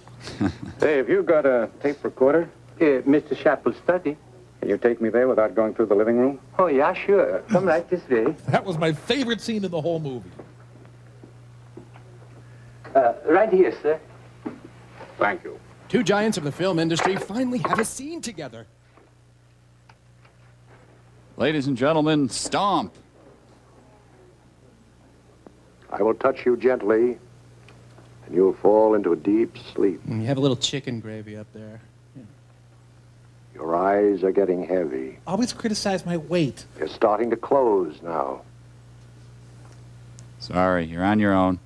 Hey, have you got a tape recorder? Mr. Chappell's study. Can you take me there without going through the living room? Oh, yeah, sure. Come right this way. That was my favorite scene in the whole movie. Right here, sir. Thank you. Two giants of the film industry finally have a scene together. Ladies and gentlemen, Stomp. I will touch you gently, and you'll fall into a deep sleep. You have a little chicken gravy up there. Your eyes are getting heavy. Always criticize my weight. They're starting to close now. Sorry, you're on your own.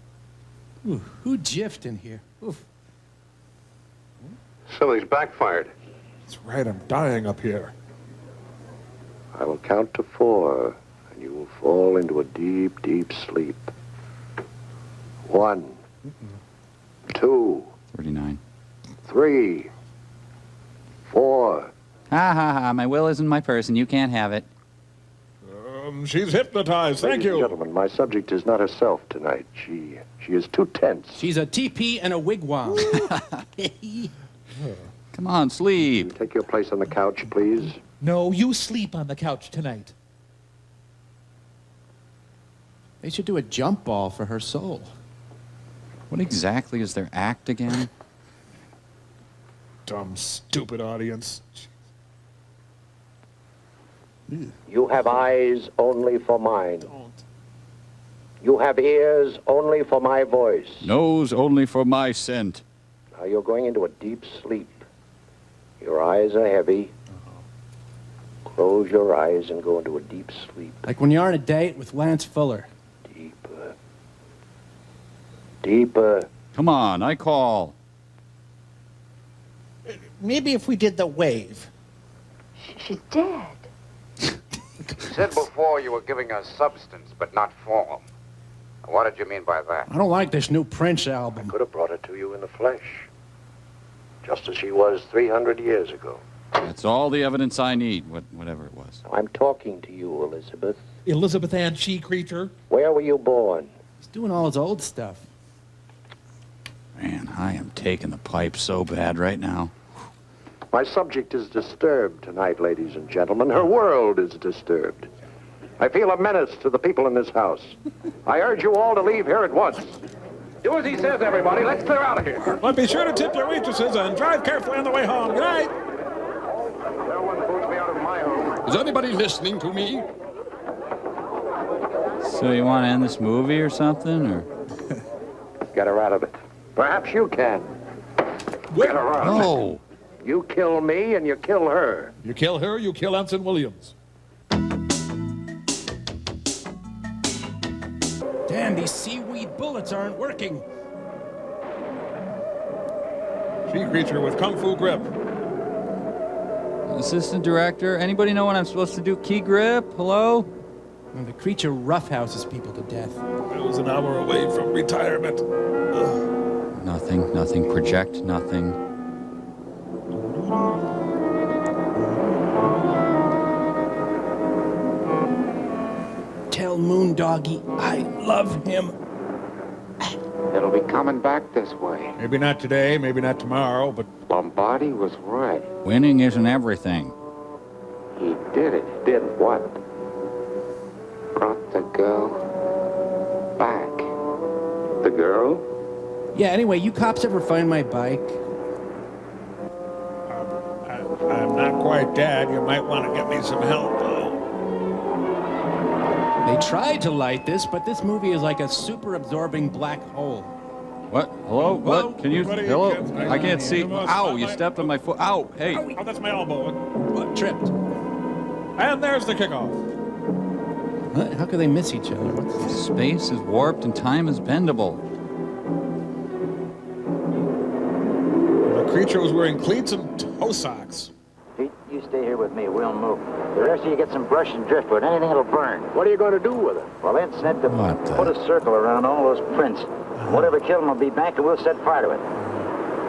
Ooh, who jiffed in here? Oof. Something's backfired. That's right, I'm dying up here. I will count to 4, and you will fall into a deep, deep sleep. 1, 2, 39. 3, 4. Ha ha ha, my will isn't my purse and you can't have it. She's hypnoptized. Thank Ladies and you. gentlemen, my subject is not herself tonight. She is too tense. She's a teepee and a wigwam. Come on, sleep. Take your place on the couch, please. No, you sleep on the couch tonight. They should do a jump ball for her soul. What exactly is their act again? Dumb, stupid audience. You have eyes only for mine. You have ears only for my voice. Nose only for my scent. Now you're going into a deep sleep. Your eyes are heavy. Close your eyes and go into a deep sleep. Like when you're on a date with Lance Fuller. Deeper. Deeper. Come on, I call. Maybe if we did the wave. She's dead. You said before you were giving us substance, but not form. What did you mean by that? I don't like this new Prince album. Could have brought her to you in the flesh. Just as she was 300 years ago. That's all the evidence I need, whatever it was. I'm talking to you, Elizabeth. Elizabeth Ann She Creature. Where were you born? He's doing all his old stuff. Man, I am taking the pipe so bad right now. My subject is disturbed tonight, ladies and gentlemen. Her world is disturbed. I feel a menace to the people in this house. I urge you all to leave here at once. Do as he says, everybody. Let's clear out of here. But be sure to tip your waitresses and drive carefully on the way home. Good night. No one boots me out of my home. Is anybody listening to me? So you want to end this movie or something, or? Get her out of it. Perhaps you can. Get her out of it. No. You kill me and you kill her. You kill her, you kill Ensign Williams. Damn, these seaweed bullets aren't working. She Creature with Kung Fu grip. Assistant director, anybody know when I'm supposed to do key grip? Hello? And the creature roughhouses people to death. I was an hour away from retirement. Ugh. Nothing. Project nothing. Tell Moondoggy I love him. it'll be coming back this way. Maybe not today, maybe not tomorrow, but... Lombardi was right. Winning isn't everything. He did it. Did what? Brought the girl back. The girl? Yeah, anyway, you cops ever find my bike? I'm not quite dead. You might want to get me some help, though. They tried to light this, but this movie is like a super absorbing black hole. What? Hello? What? Can you? Buddy, Hello? can't- I can't see. Ow! You stepped on my foot. Ow! Hey! Oh, that's my elbow. What? Tripped. And there's the kickoff. What? How could they miss each other? Space is warped and time is bendable. The creature was wearing cleats and toe socks. Pete, you stay here with me. We'll move. The rest of you get some brush and driftwood. Anything that'll burn. What are you going to do with it? Well, Ed said to put a circle around all those prints. Whatever killed them will be back, and we'll set fire to it.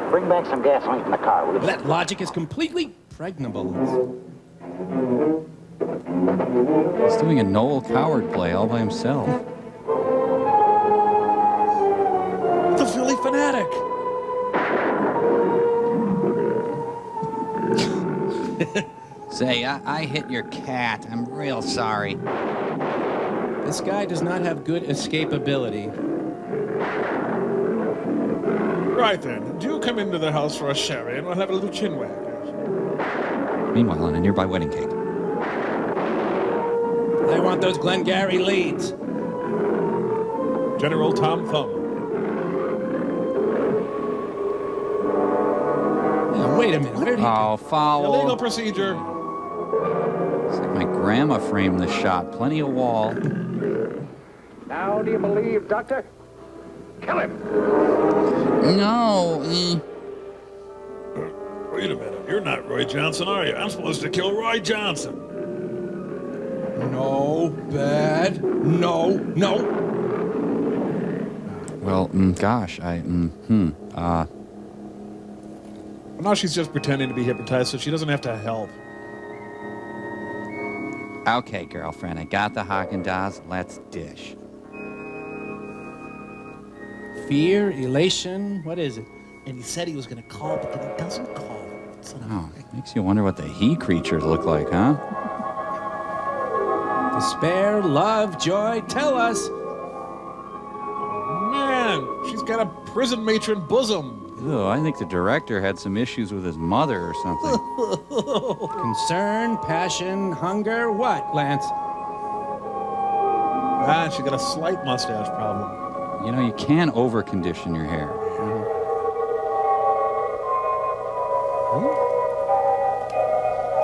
Bring back some gasoline from the car, will you? That logic is completely pregnable. He's doing a Noel Coward play all by himself. The Philly fanatic. Say, I hit your cat. I'm real sorry. This guy does not have good escapability. Right then, do come into the house for a sherry and we'll have a little chinwag. Meanwhile, on a nearby wedding cake. I want those Glengarry leads. General Tom Thumb. Now, wait a minute. Where did he Oh, foul. Illegal procedure. It's like my grandma framed the shot. Plenty of wall. Now, do you believe, Doctor? Kill him. No. Wait a minute. You're not Roy Johnson, are you? I'm supposed to kill Roy Johnson. No, bad. No, no. Well, gosh, Well, now she's just pretending to be hypnotized so she doesn't have to help. Okay, girlfriend, I got the Haagen-Dazs. Let's dish. Fear, elation, what is it? And he said he was going to call, but then he doesn't call. Oh, makes you wonder what the he creatures look like, huh? Despair, love, joy, tell us. Man, she's got a prison matron bosom. Ew, I think the director had some issues with his mother or something. Concern, passion, hunger, what, Lance? Ah, she got a slight mustache problem. You know, you can over-condition your hair.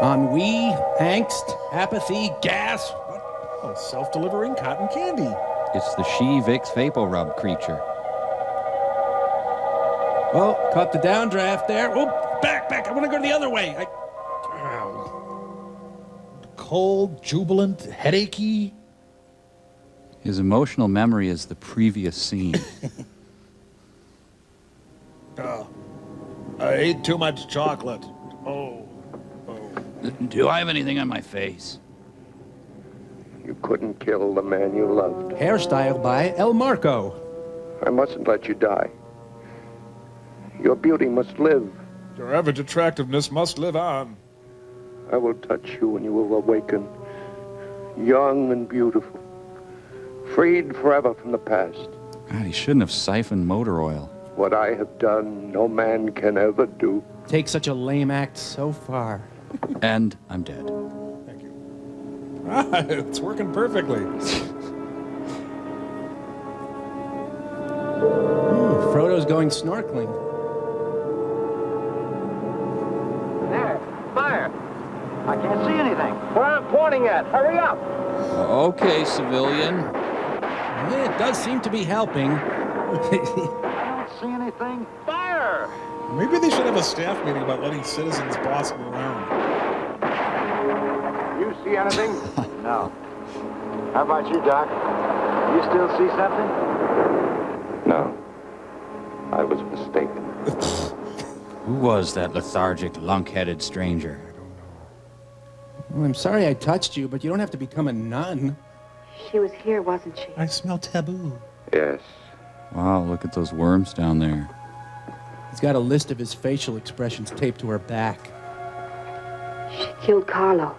Ennui, angst, apathy, gas. Oh, self-delivering cotton candy. It's the She-Vicks Vaporub creature. Oh, caught the downdraft there. Oh, back. I want to go the other way. Cold, jubilant, headachy. His emotional memory is the previous scene. I ate too much chocolate. Oh. Do I have anything on my face? You couldn't kill the man you loved. Hairstyle by El Marco. I mustn't let you die. Your beauty must live. Your average attractiveness must live on. I will touch you and you will awaken, young and beautiful, freed forever from the past. God, he shouldn't have siphoned motor oil. What I have done, no man can ever do. Take such a lame act so far. And I'm dead. Thank you. Ah, it's working perfectly. Frodo's going snorkeling. There, fire. I can't see anything. Where I'm pointing at. Hurry up. Okay, civilian. Yeah, it does seem to be helping. I don't see anything. Fire! Maybe they should have a staff meeting about letting citizens boss them around. You see anything? No. How about you, Doc? You still see something? No. I was mistaken. Who was that lethargic, lunk-headed stranger? Well, I'm sorry I touched you, but you don't have to become a nun. She was here, wasn't she? I smell taboo. Yes. Wow, look at those worms down there. He's got a list of his facial expressions taped to her back. She killed Carlo.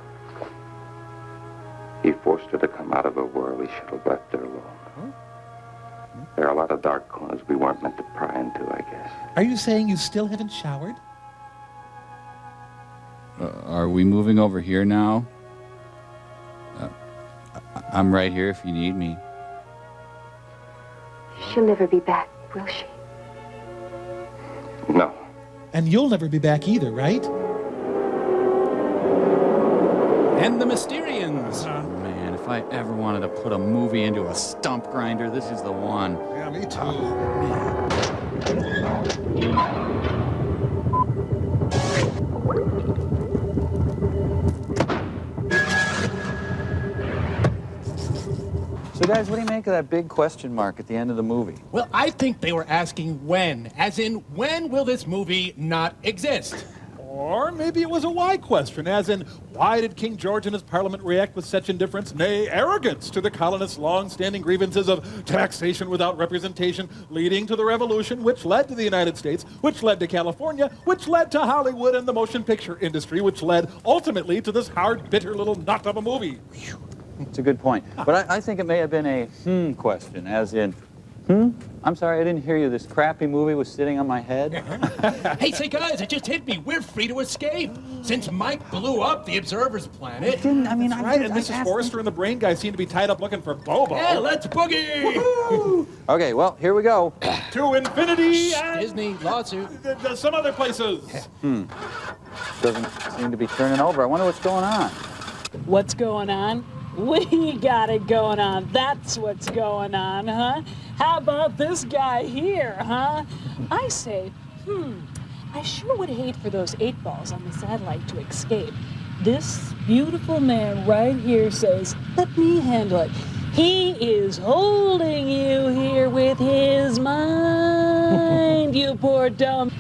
He forced her to come out of her world. He should have left her alone. There are a lot of dark corners we weren't meant to pry into, I guess. Are you saying you still haven't showered? Are we moving over here now? I'm right here if you need me. She'll never be back, will she? No. And you'll never be back either, right? And the Mysterians. Man, if I ever wanted to put a movie into a stump grinder, this is the one. Yeah, me too. So guys, what do you make of that big question mark at the end of the movie? Well, I think they were asking when, as in, when will this movie not exist? Or maybe it was a why question, as in, why did King George and his parliament react with such indifference, nay, arrogance, to the colonists' long-standing grievances of taxation without representation, leading to the revolution, which led to the United States, which led to California, which led to Hollywood and the motion picture industry, which led ultimately to this hard, bitter little nut of a movie? It's a good point. But I think it may have been a question, as in, I'm sorry, I didn't hear you. This crappy movie was sitting on my head. Hey, say guys, it just hit me. We're free to escape. Since Mike blew up the Observer's planet. Right, and Mrs. Forrester and the Brain Guy seem to be tied up looking for Bobo. Yeah, let's boogie! Okay, well, here we go. To infinity and Disney lawsuit. Some other places. Doesn't seem to be turning over. I wonder what's going on. What's going on? We got it going on. That's what's going on, huh? How about this guy here, huh? I say, I sure would hate for those 8 balls on the satellite to escape. This beautiful man right here says, let me handle it. He is holding you here with his mind, you poor dumb.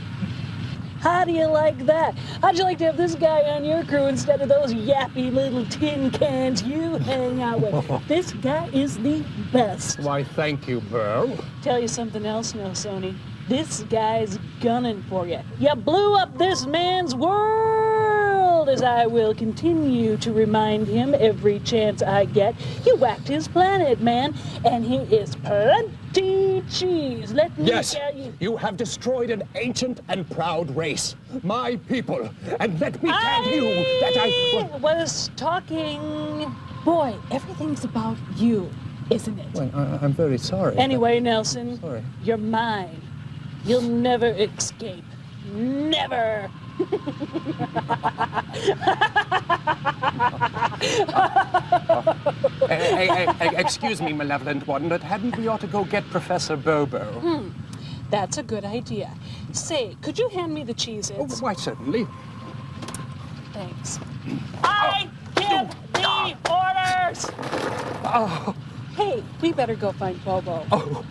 How do you like that? How'd you like to have this guy on your crew instead of those yappy little tin cans you hang out with? This guy is the best. Why, thank you, Burl. Tell you something else, Nelsoni. This guy's gunning for you. You blew up this man's world, as I will continue to remind him every chance I get. You whacked his planet, man, and he is plenty cheese. Let me tell you. You have destroyed an ancient and proud race, my people. And let me tell you that I was talking. Boy, everything's about you, isn't it? Well, I'm very sorry. Anyway, Nelson, you're mine. You'll never escape. Never. Excuse me, malevolent one, but hadn't we ought to go get Professor Bobo? That's a good idea. Say, could you hand me the Cheez-Its? Why, certainly. Thanks. I give the orders! Oh. Hey, we better go find Bobo. Oh.